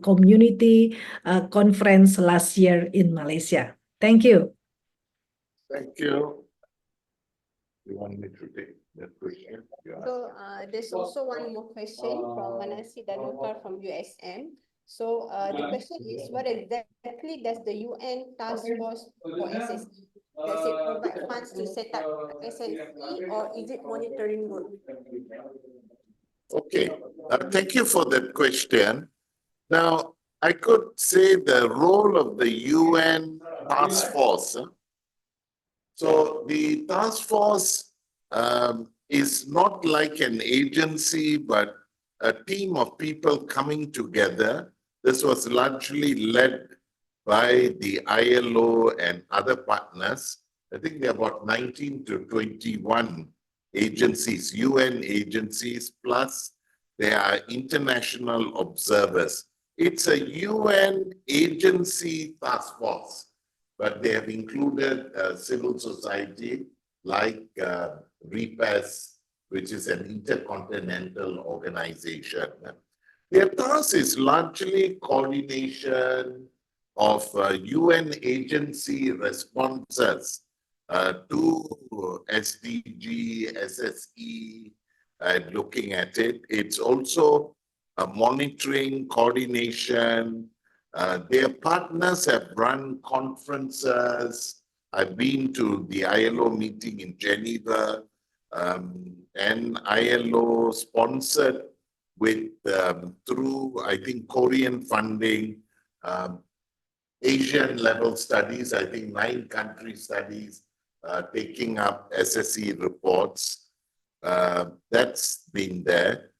community conference last year in Malaysia. Thank you. Thank you. You want me to take that question? So there's also one more question from Manasi Danukar from USM. So the question is, what exactly does the UN Task Force for SSE? Does it provide funds to set up SSE or is it monitoring work? Okay, thank you for that question. Now, I could say the role of the UN Task Force. So the task force is not like an agency, but a team of people coming together. This was largely led by the ILO and other partners. I think there are about 19 to 21 agencies, UN agencies, plus there are international observers. It's a UN agency task force, but they have included civil society like REPAS, which is an intercontinental organization. Their task is largely coordination of UN agency responses to SDG-SSE, looking at it. It's also monitoring, coordination. Their partners have run conferences. I've been to the ILO meeting in Geneva, and ILO sponsored with through, I think, Korean funding, Asian level studies, I think 9 country studies taking up SSE reports. That's been there.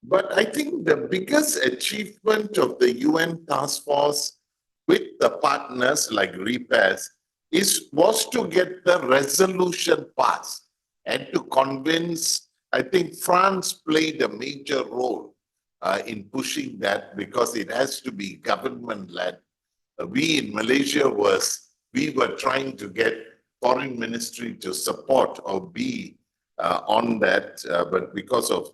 But I think the biggest achievement of the UN task force with the partners like REPAS was to get the resolution passed and to convince, I think France played a major role in pushing that because it has to be government-led. We in Malaysia we were trying to get foreign ministry to support or be on that, but because of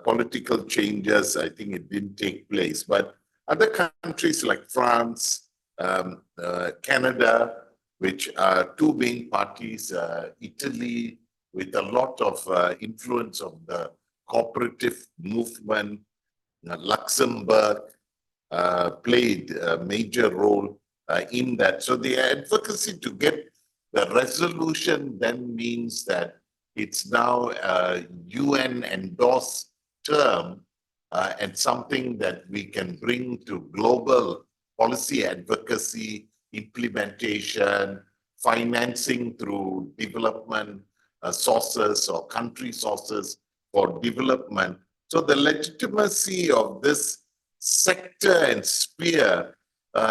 political changes, I think it didn't take place. But other countries like France, Canada, which are 2 main parties, Italy, with a lot of influence of the cooperative movement, Luxembourg, played a major role in that. So the advocacy to get the resolution then means that it's now a UN endorsed term and something that we can bring to global policy advocacy, implementation, financing through development sources or country sources for development. So the legitimacy of this sector and sphere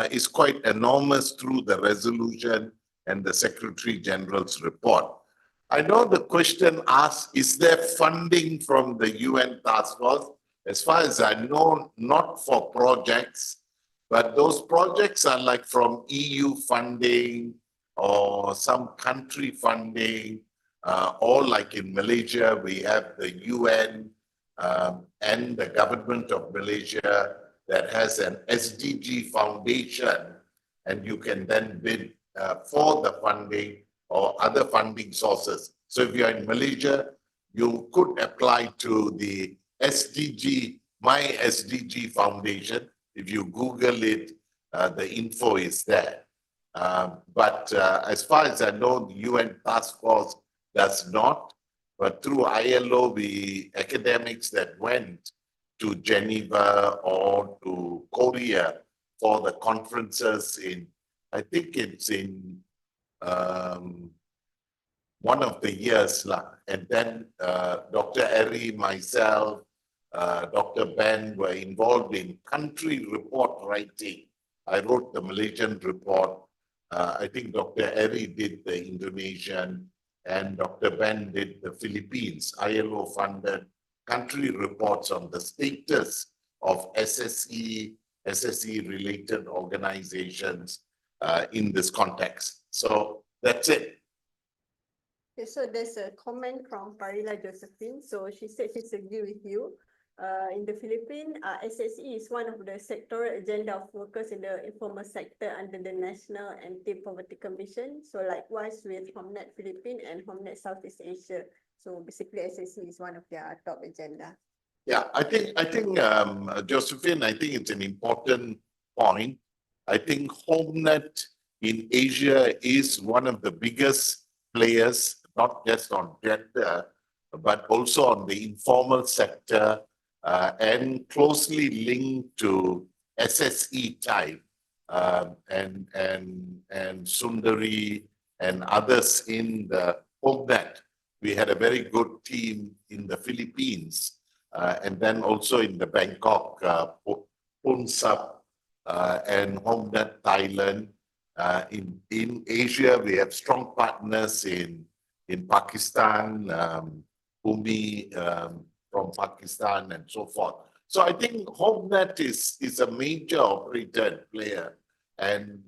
is quite enormous through the resolution and the Secretary General's report. I know the question asked, is there funding from the UN task force? As far as I know, not for projects, but those projects are like from EU funding or some country funding, or like in Malaysia, we have the UN and the government of Malaysia that has an SDG foundation, and you can then bid for the funding or other funding sources. So if you're in Malaysia, you could apply to the SDG, My SDG Foundation. If you Google it, the info is there. But as far as I know, the UN task force does not. But through ILO, the academics that went to Geneva or to Korea for the conferences in, I think it's in one of the years, and then Dr. Eri, myself, Dr. Ben were involved in country report writing. I wrote the Malaysian report. I think Dr. Eri did the Indonesian, and Dr. Ben did the Philippines. ILO funded country reports on the status of SSE related organizations in this context. So that's it. Okay, so there's a comment from Parila Josephine. So she said she's agree with you. In the Philippines, SSE is one of the sectoral agenda of workers in the informal sector under the National Anti-Poverty Commission. So likewise with HOMNET Philippines and HOMNET Southeast Asia. So basically SSE is one of their top agenda. Yeah, I think Josephine, I think it's an important point. I think HOMNET in Asia is one of the biggest players, not just on gender, but also on the informal sector, and closely linked to SSE type, and Sundari and others in the HOMNET. We had a very good team in the Philippines, and then also in the Bangkok, Punsap, and HOMNET Thailand. In Asia, we have strong partners in Pakistan, Umi from Pakistan and so forth. So I think HOMNET is a major operator and player, and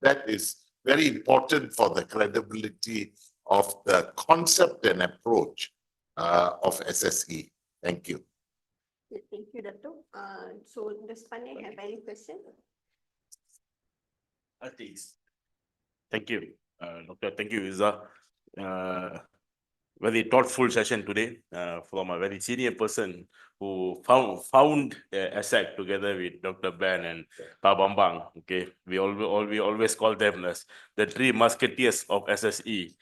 that is very important for the credibility of the concept and approach of SSE. Thank you. Thank you, Dato'. So does Pani have any question? Thank you, Doctor. Thank you, Iza. Very thoughtful session today from a very senior person who found ASEC together with Dr. Ben and Pa Bambang. Okay, we always call them as the 3 musketeers of SSE.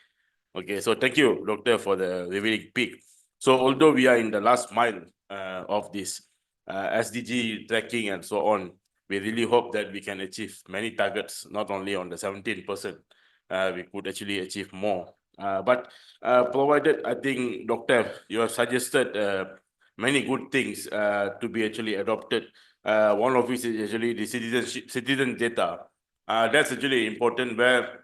Okay, so thank you, Doctor, for the revealing peak. So although we are in the last mile of this SDG tracking and so on, we really hope that we can achieve many targets, not only on the 17%, we could actually achieve more. But provided, I think, Doctor, you have suggested many good things to be actually adopted. One of which is actually the citizen data. That's actually important where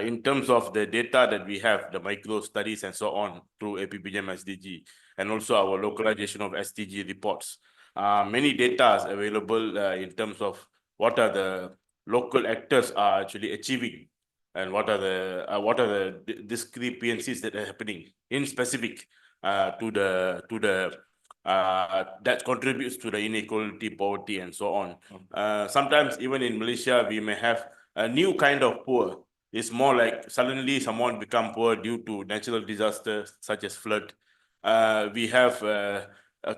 in terms of the data that we have, the micro studies and so on through APPGM SDG, and also our localization of SDG reports. Many data is available in terms of what are the local actors are actually achieving and what are the discrepancies that are happening in specific to the that contributes to the inequality, poverty, and so on. Sometimes even in Malaysia, we may have a new kind of poor. It's more like suddenly someone become poor due to natural disasters such as flood. We have a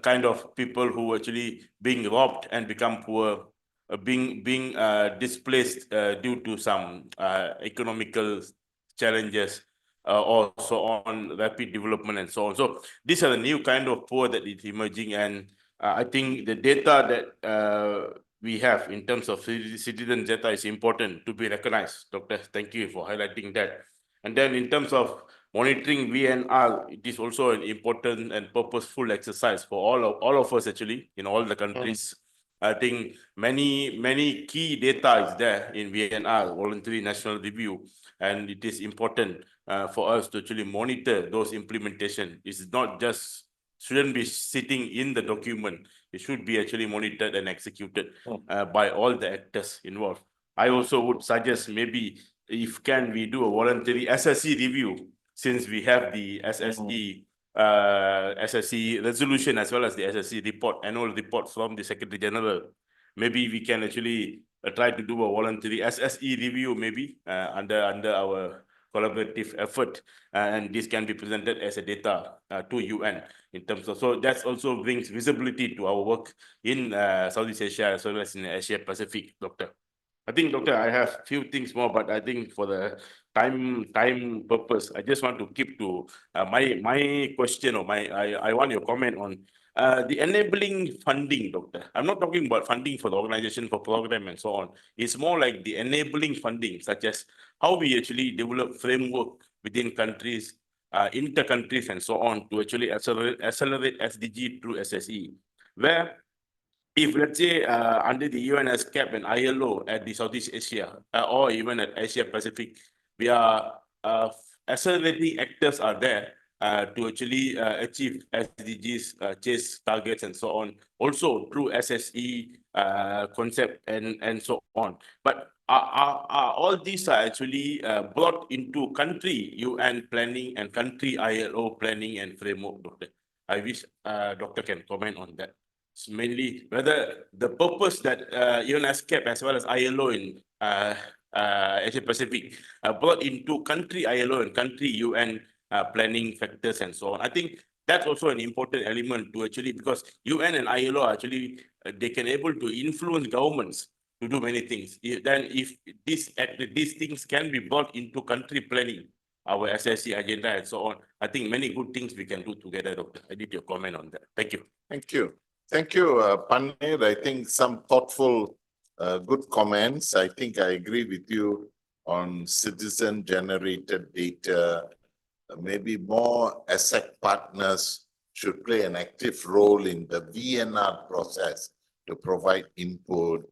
kind of people who actually being robbed and become poor, being displaced due to some economical challenges or so on, rapid development and so on. So these are the new kind of poor that is emerging, and I think the data that we have in terms of citizen data is important to be recognized. Doctor, thank you for highlighting that. And then in terms of monitoring VNR, it is also an important and purposeful exercise for all of us actually in all the countries. I think many key data is there in VNR, voluntary national review, and it is important for us to actually monitor those implementation. It's not just shouldn't be sitting in the document. It should be actually monitored and executed by all the actors involved. I also would suggest maybe if can we do a voluntary SSE review, since we have the SSE resolution as well as the SSE report, annual report from the Secretary General. Maybe we can actually try to do a voluntary SSE review, maybe under our collaborative effort, and this can be presented as a data to UN in terms of, so that also brings visibility to our work in Southeast Asia as well as in Asia Pacific, Doctor. I think, Doctor, I have few things more, but I think for the time purpose, I just want to keep to my question, or I want your comment on the enabling funding, Doctor. I'm not talking about funding for the organization, for program and so on. It's more like the enabling funding, such as how we actually develop framework within countries, inter-countries and so on, to actually accelerate SDG through SSE, where if let's say under the UNSCAP and ILO at the Southeast Asia or even at Asia Pacific, we are accelerating actors are there to actually achieve SDGs, chase targets and so on, also through SSE concept and so on. But all these are actually brought into country UN planning and country ILO planning and framework, Doctor. I wish Doctor can comment on that. It's mainly whether the purpose that UNSCAP as well as ILO in Asia Pacific brought into country ILO and country UN planning factors and so on. I think that's also an important element to actually, because UN and ILO are actually they can able to influence governments to do many things. Then if these things can be brought into country planning, our SSE agenda and so on, I think many good things we can do together, Doctor. I need your comment on that. Thank you. Thank you. Thank you, Panir. I think some thoughtful, good comments. I think I agree with you on citizen-generated data. Maybe more ASEC partners should play an active role in the VNR process to provide input.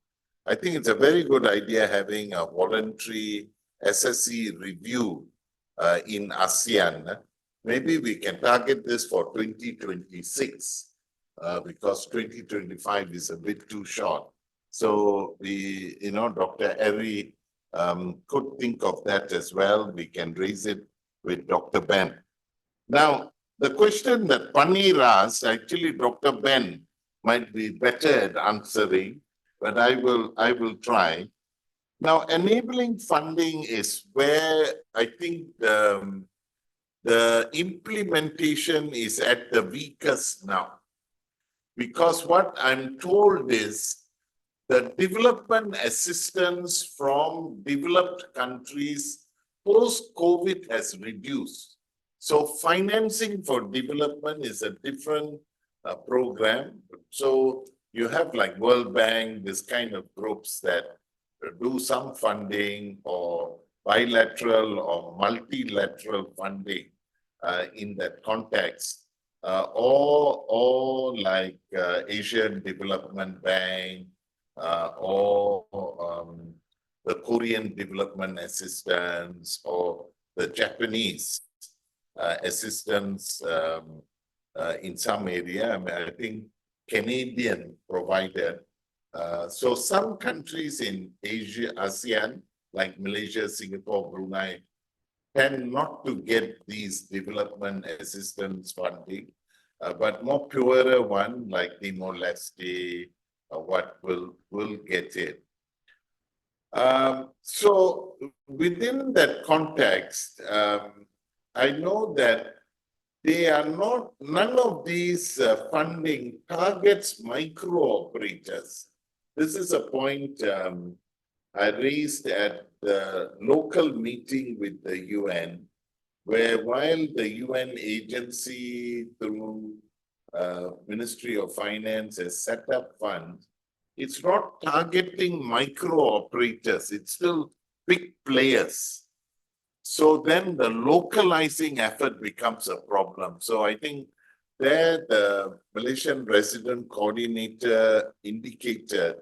I think it's a very good idea having a voluntary SSE review in ASEAN. Maybe we can target this for 2026. Because 2025 is a bit too short. So we, Dr. Eri could think of that as well. We can raise it with Dr. Ben. Now, the question that Panir asked, actually Dr. Ben might be better at answering, but I will try. Now, enabling funding is where I think the implementation is at the weakest now. Because what I'm told is the development assistance from developed countries post-COVID has reduced. So financing for development is a different program. So you have like World Bank, this kind of groups that do some funding or bilateral or multilateral funding in that context, or like Asian Development Bank, or the Korean Development Assistance, or the Japanese assistance in some area. I mean, I think Canadian provided. So some countries in Asia, ASEAN, like Malaysia, Singapore, Brunei, tend not to get these development assistance funding, but more purer one like Timor-Leste, what will get it. So within that context, I know that they are not, none of these funding targets micro operators. This is a point I raised at the local meeting with the UN, where while the UN agency through Ministry of Finance has set up funds, it's not targeting micro operators, it's still big players. So then the localizing effort becomes a problem. So I think there the Malaysian resident coordinator indicated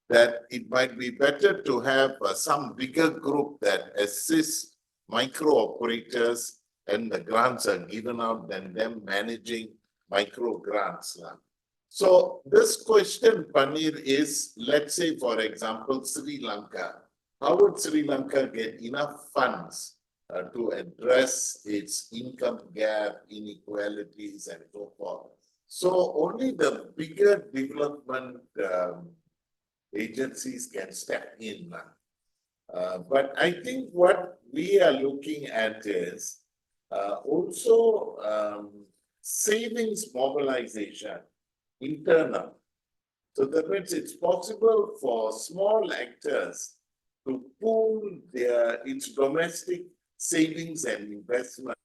that it might be better to have some bigger group that assists micro operators and the grants are given out than them managing micro grants. So this question, Panir, is, let's say, for example, Sri Lanka. How would Sri Lanka get enough funds to address its income gap, inequalities, and so forth? So only the bigger development agencies can step in. But I think what we are looking at is also savings mobilization, internal. So that means it's possible for small actors to pool its domestic savings and investment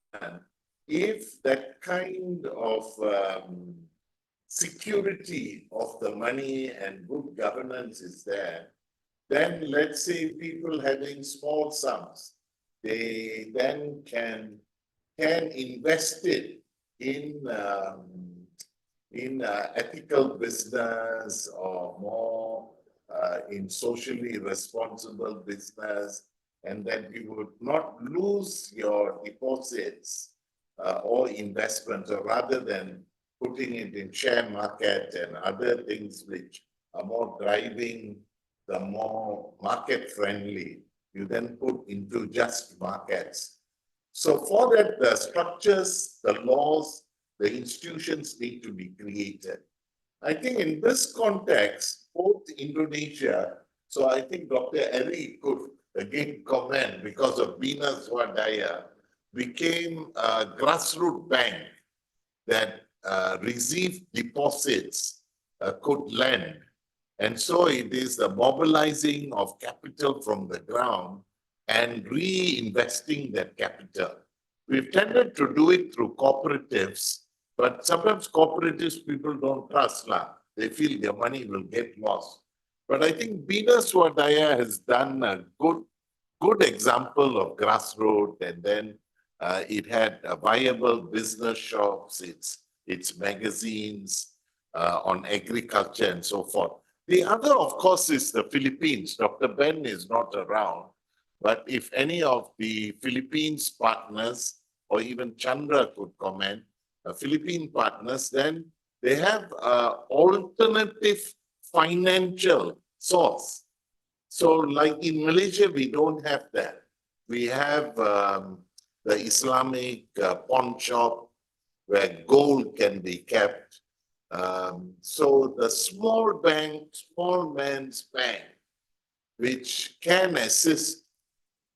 if that kind of security of the money and good governance is there. Then let's say people having small sums, they then can invest it in ethical business or more in socially responsible business, and then you would not lose your deposits or investments, or rather than putting it in share market and other things which are more driving the more market friendly, you then put into just markets. So for that, the structures, the laws, the institutions need to be created. I think in this context, both Indonesia, so I think Dr. Eri could again comment because of Bina Swadaya, became a grassroots bank that received deposits, could lend. And so it is the mobilizing of capital from the ground and reinvesting that capital. We've tended to do it through cooperatives, but sometimes cooperatives people don't trust. They feel their money will get lost. But I think Bina Swadaya has done a good example of grassroots, and then it had viable business shops, its magazines on agriculture and so forth. The other, of course, is the Philippines. Dr. Ben is not around, but if any of the Philippines partners or even Chandra could comment, Philippine partners, then they have alternative financial source. So like in Malaysia, we don't have that. We have the Islamic pawn shop where gold can be kept. So the small bank, small man's bank, which can assist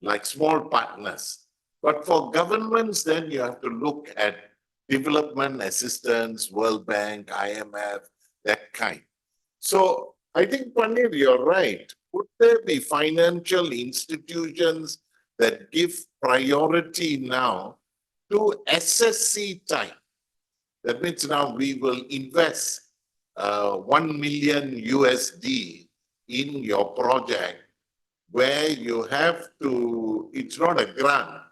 like small partners. But for governments, then you have to look at development assistance, World Bank, IMF, that kind. So I think, Panir, you're right. Would there be financial institutions that give priority now to SSE type. That means now we will invest 1 million USD in your project, where you have to, it's not a grant,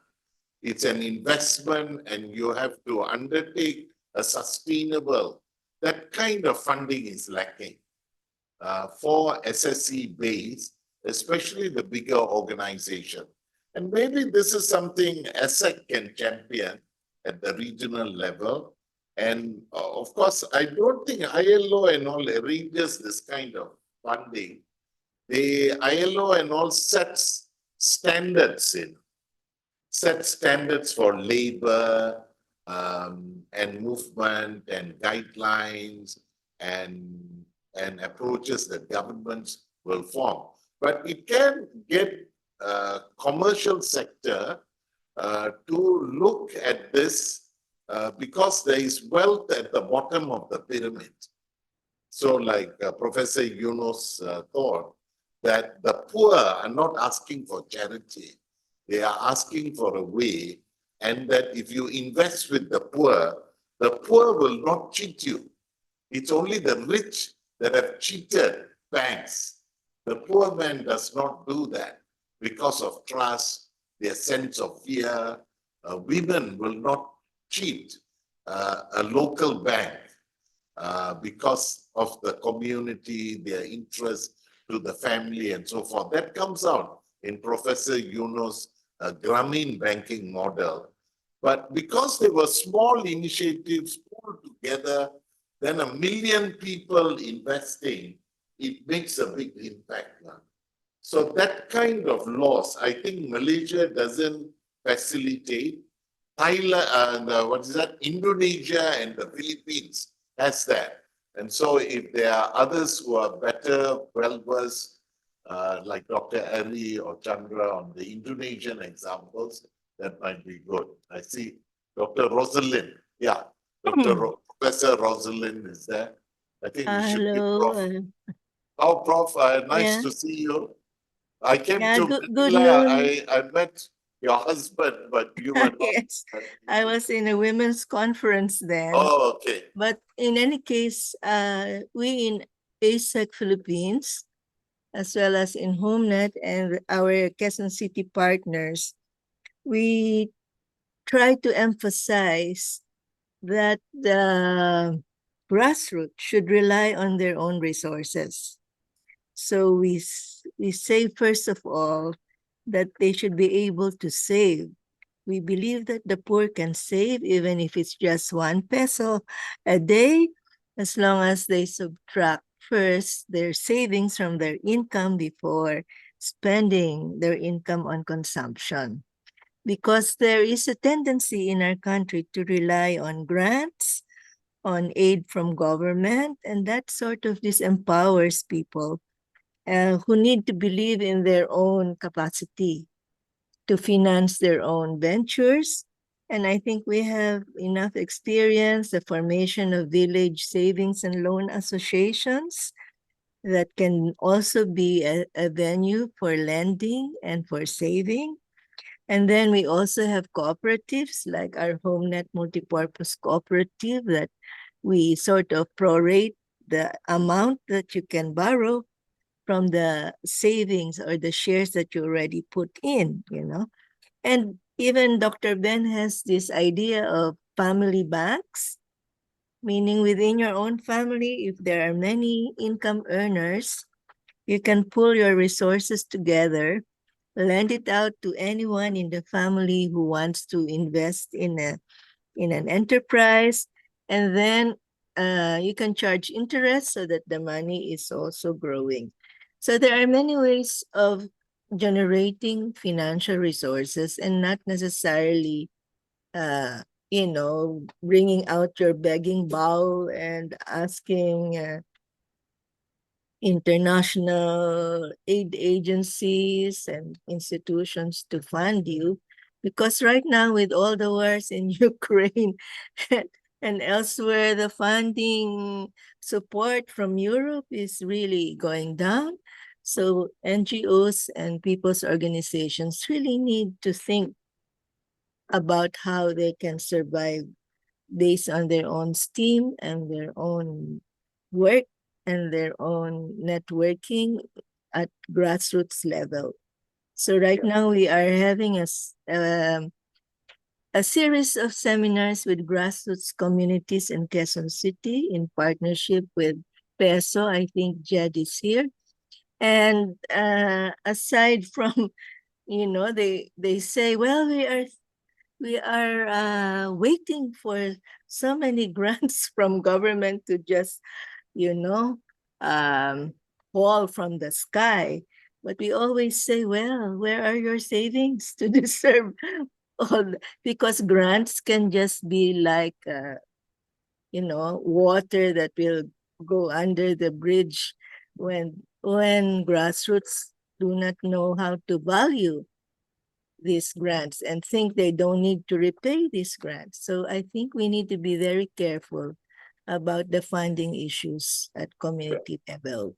it's an investment, and you have to undertake a sustainable, that kind of funding is lacking for SSE base, especially the bigger organization. And maybe this is something ASEC can champion at the regional level. And of course, I don't think ILO and all arranges this kind of funding. The ILO and all sets standards for labor and movement and guidelines and approaches that governments will form. But it can get commercial sector to look at this because there is wealth at the bottom of the pyramid. So like Professor Yunus thought, that the poor are not asking for charity. They are asking for a way, and that if you invest with the poor will not cheat you. It's only the rich that have cheated banks. The poor man does not do that because of trust, their sense of fear. Women will not cheat a local bank because of the community, their interest to the family and so forth. That comes out in Professor Yunus' Grameen banking model. But because they were small initiatives pulled together, then 1 million people investing, it makes a big impact now. So that kind of loss, I think Malaysia doesn't facilitate. Thailand, Indonesia and the Philippines has that. And so if there are others who are better, well-versed, like Dr. Ari or Chandra on the Indonesian examples, that might be good. I see Dr. Rosalind. Yeah, Professor Rosalind is there. I think we should give Hello. Prof. Oh, Prof, nice Yeah. to see you. I came Yeah, to good Manila. noon. I met your husband, but you were not. Yes, I was in a women's conference then. Oh, okay. But in any case, we in ASEC Philippines, as well as in HomeNet and our Quezon City partners, we try to emphasize that the grassroots should rely on their own resources. So we say, first of all, that they should be able to save. We believe that the poor can save even if it's just 1 peso a day, as long as they subtract first their savings from their income before spending their income on consumption. Because there is a tendency in our country to rely on grants, on aid from government, and that sort of disempowers people who need to believe in their own capacity to finance their own ventures. And I think we have enough experience, the formation of village savings and loan associations that can also be a venue for lending and for saving. And then we also have cooperatives like our HomeNet Multipurpose Cooperative that we sort of prorate the amount that you can borrow from the savings or the shares that you already put in, you know. And even Dr. Ben has this idea of family banks, meaning within your own family, if there are many income earners, you can pull your resources together, lend it out to anyone in the family who wants to invest in an enterprise, and then you can charge interest so that the money is also growing. So there are many ways of generating financial resources and not necessarily, bringing out your begging bowl and asking international aid agencies and institutions to fund you. Because right now, with all the wars in Ukraine and elsewhere, the funding support from Europe is really going down. So NGOs and people's organizations really need to think about how they can survive based on their own steam and their own work and their own networking at grassroots level. So right now we are having a series of seminars with grassroots communities in Quezon City in partnership with PESO. I think Jed is here. And aside from, they say, well, we are waiting for so many grants from government to just, um, fall from the sky. But we always say, well, where are your savings to deserve because grants can just be like, water that will go under the bridge when grassroots do not know how to value these grants and think they don't need to repay these grants. So I think we need to be very careful about the funding issues at community level.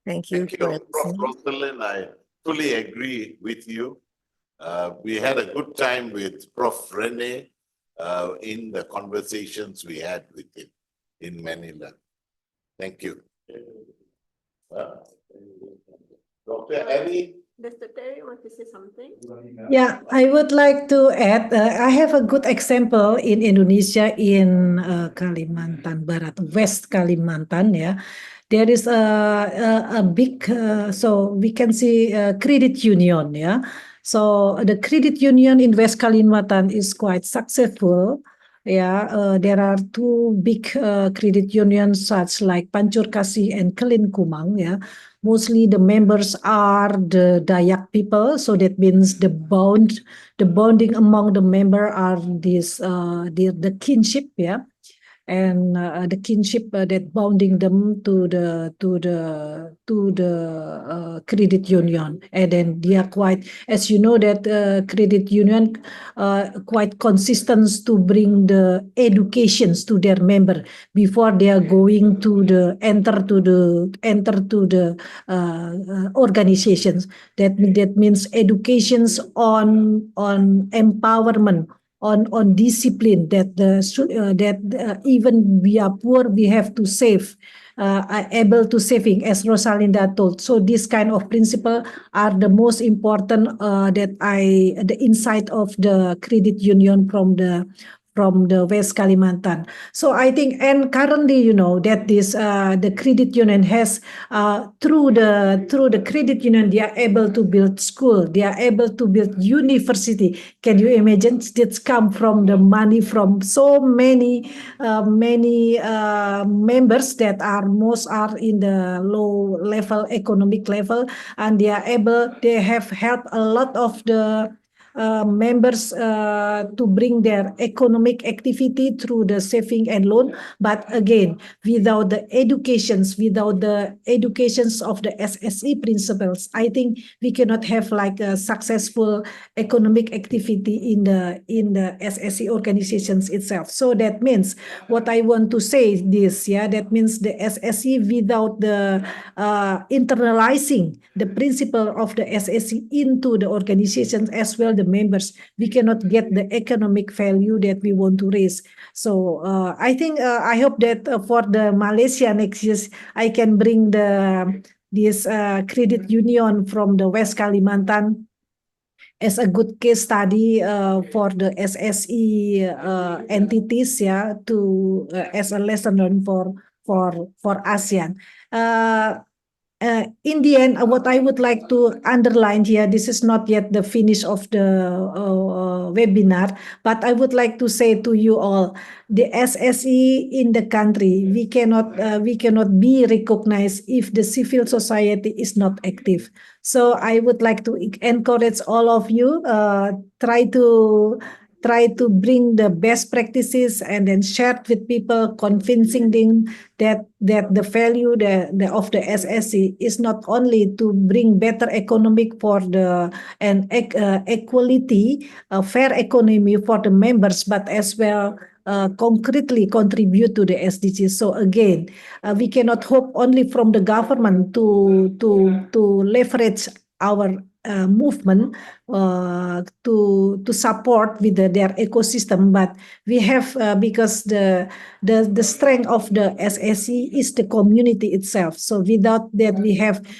Thank you. Thank you, Prof. Rosalind. I fully agree with you. We had a good time with Prof. Rene in the conversations we had with him in Manila. Thank you. Dr. Ellie? Does the Terry want to say something? Yeah, I would like to add, I have a good example in Indonesia in Kalimantan Barat, West Kalimantan, yeah. There is a big, so we can see credit union, yeah. So the credit union in West Kalimantan is quite successful. Yeah, there are two big credit unions such like Pancur Kasih and Kelin Kumang, yeah. Mostly the members are the Dayak people, so that means the bonding among the member are this the kinship, yeah, and the kinship that bonding them to the credit union, and then they are quite, as you know, that credit union quite consistent to bring the educations to their member before they are going to the enter to the organizations. That means educations on empowerment, on discipline, that even we are poor, we have to save, are able to saving, as Rosalinda told. So this kind of principle are the most important, the insight of the credit union from the West Kalimantan. So I think, and currently, you know, that this the credit union has through the credit union, they are able to build school, they are able to build university. Can you imagine? It's come from the money from so many members that are most are in the low level economic level, and they have helped a lot of the members to bring their economic activity through the saving and loan. But again, without the educations of the SSE principles, I think we cannot have like a successful economic activity in the SSE organizations itself. So that means what I want to say this, yeah, that means the SSE without the internalizing the principle of the SSE into the organizations as well, the members, we cannot get the economic value that we want to raise. So I think I hope that for the Malaysia next year, I can bring this credit union from the West Kalimantan as a good case study for the SSE entities, yeah, to as a lesson learned for ASEAN. In the end, what I would like to underline here, this is not yet the finish of the webinar, but I would like to say to you all, the SSE in the country, we cannot be recognized if the civil society is not active. So I would like to encourage all of you, try to bring the best practices and then share it with people, convincing them that the value of the SSE is not only to bring better economic for the and equality, fair economy for the members, but as well concretely contribute to the SDGs. So again, we cannot hope only from the government to leverage our movement to support with their ecosystem, but we have because the strength of the SSE is the community itself. So without that,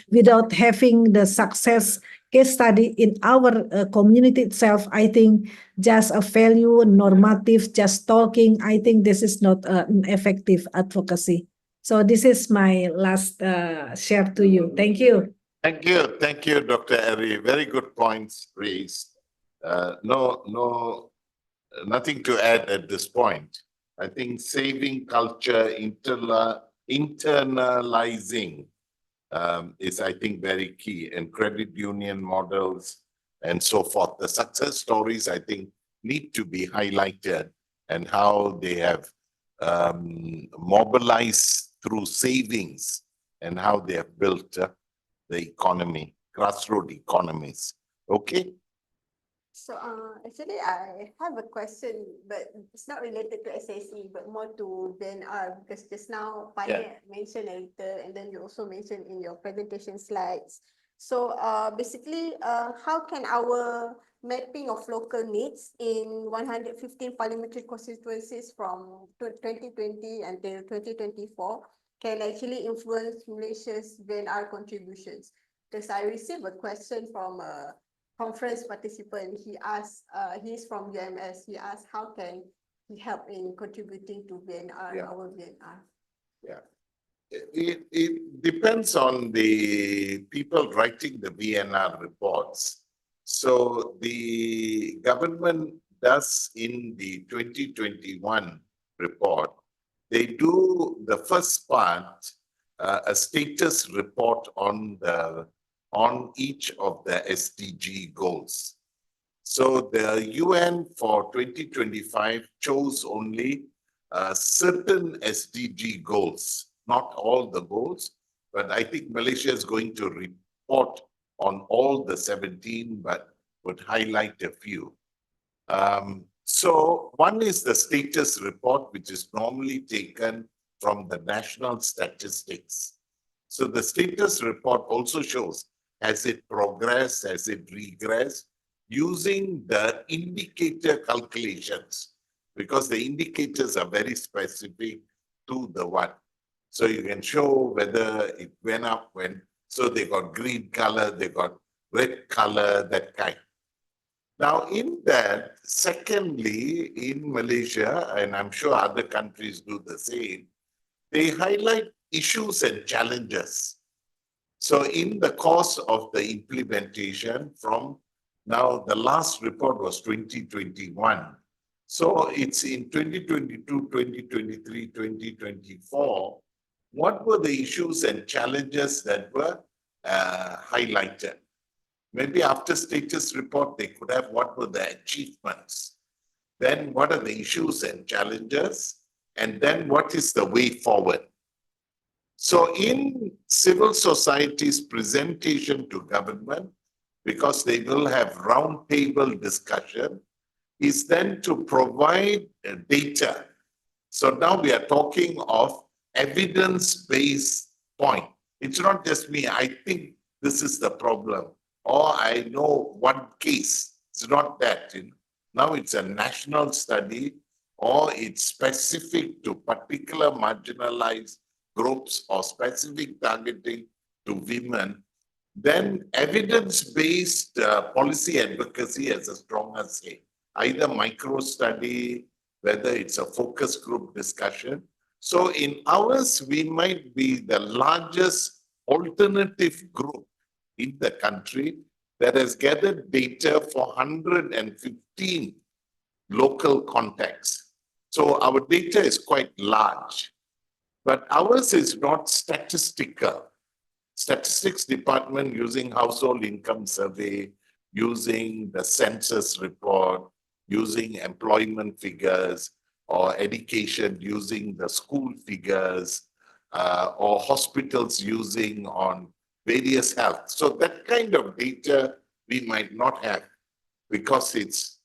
without having the success case study in our community itself, I think just a value normative, just talking, I think this is not an effective advocacy. So this is my last share to you. Thank you. Thank you, Dr. Eri. Very good points raised. Nothing to add at this point. I think saving culture, internalizing is, I think, very key, and credit union models and so forth. The success stories, I think, need to be highlighted, and how they have mobilized through savings and how they have built the economy, grassroots economies. Okay? So actually, I have a question, but it's not related to SSE, but more to BNR, because just now Panya mentioned a little, and then you also mentioned in your presentation slides. So basically, how can our mapping of local needs in 115 parliamentary constituencies from 2020 until 2024 can actually influence Malaysia's BNR contributions? Because I received a question from a conference participant. He asked, he's from UMS, he asked how can he help in contributing to BNR, our BNR? Yeah. It depends on the people writing the BNR reports. So the government does, in the 2021 report, they do the first part, a status report on each of the SDG goals. So the UN for 2025 chose only certain SDG goals, not all the goals, but I think Malaysia is going to report on all the 17, but would highlight a few. So one is the status report, which is normally taken from the national statistics. So the status report also shows, has it progressed, has it regressed, using the indicator calculations, because the indicators are very specific to the one. So you can show whether it went up, so they got green color, they got red color, that kind. Now in that, secondly, in Malaysia, and I'm sure other countries do the same, they highlight issues and challenges. So in the course of the implementation, from now, the last report was 2021. So it's in 2022, 2023, 2024, what were the issues and challenges that were highlighted? Maybe after status report, they could have what were the achievements. Then what are the issues and challenges? And then what is the way forward? So in civil society's presentation to government, because they will have round table discussion, is then to provide data. So now we are talking of evidence-based point. It's not just me, I think this is the problem, or I know one case. It's not that. Now it's a national study, or it's specific to particular marginalized groups or specific targeting to women. Then evidence-based policy advocacy has a stronger say. Either micro study, whether it's a focus group discussion. So in ours, we might be the largest alternative group in the country that has gathered data for 115 local contexts. So our data is quite large, but ours is not statistical. Statistics department using household income survey, using the census report, using employment figures, or education using the school figures, or hospitals using on various health. So that kind of data we might not have, because it's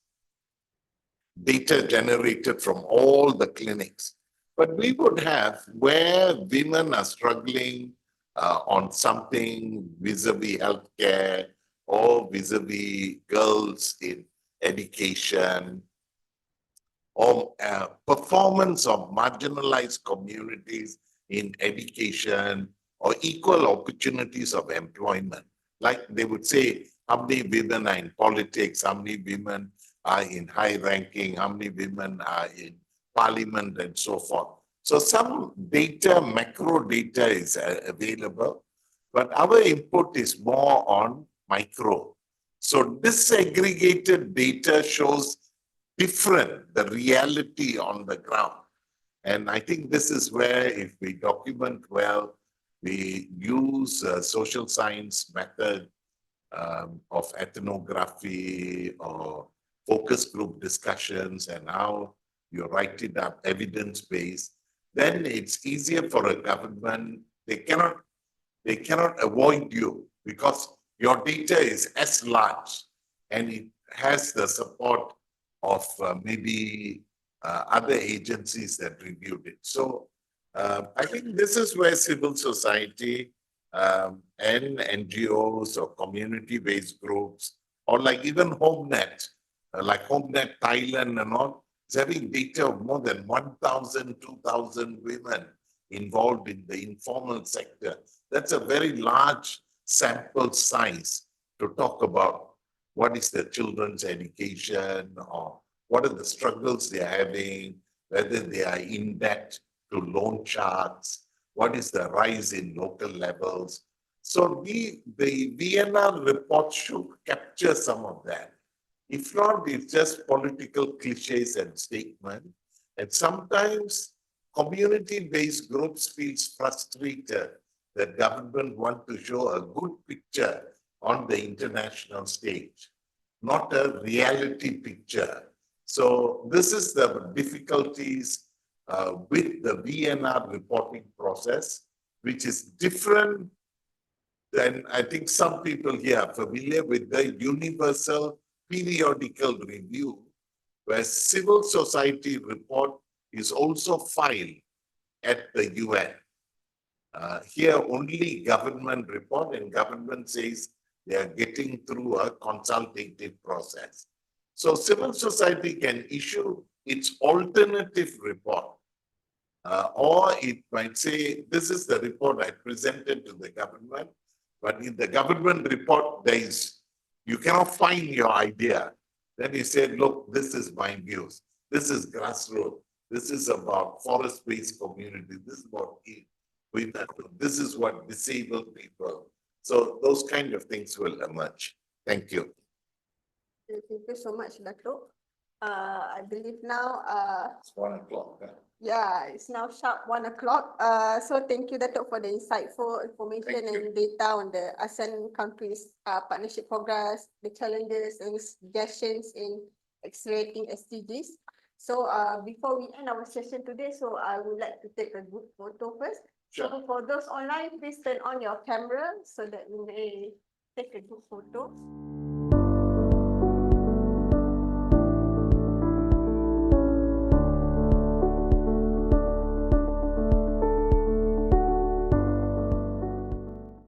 data generated from all the clinics. But we would have where women are struggling on something vis-a-vis healthcare, or vis-a-vis girls in education, or performance of marginalized communities in education, or equal opportunities of employment. Like they would say, how many women are in politics, how many women are in high ranking, how many women are in parliament, and so forth. So some data, macro data is available, but our input is more on micro. So disaggregated data shows different, the reality on the ground. And I think this is where, if we document well, we use social science method of ethnography or focus group discussions, and how you write it up evidence-based, then it's easier for a government. They cannot avoid you because your data is as large and it has the support of maybe other agencies that reviewed it. So I think this is where civil society and NGOs or community-based groups, or like even HomeNet, like HomeNet Thailand and all, is having data of more than 1,000, 2,000 women involved in the informal sector. That's a very large sample size to talk about what is the children's education, or what are the struggles they're having, whether they are in debt to loan sharks, what is the rise in local levels. So the VNR report should capture some of that. If not, it's just political cliches and statements. And sometimes community-based groups feels frustrated that government want to show a good picture on the international stage, not a reality picture. So this is the difficulties with the VNR reporting process, which is different than, I think some people here are familiar with the universal periodical review, where civil society report is also filed at the UN. Here only government report, and government says they are getting through a consultative process. So civil society can issue its alternative report, or it might say, this is the report I presented to the government, but in the government report, you cannot find your idea. Then you say, look, this is my views. This is grassroots. This is about forest-based community. This is about women. This is what disabled people. So those kind of things will emerge. Thank you. Thank you so much, Dato'. I believe now, It's 1 o'clock. Huh? yeah, it's now sharp 1 o'clock. So thank you, Dato', for the insightful information and data on the ASEAN countries' partnership progress, the challenges and suggestions in accelerating SDGs. So before we end our session today, so I would like to take a group photo first. Sure. So for those online, please turn on your camera so that we may take a group photo.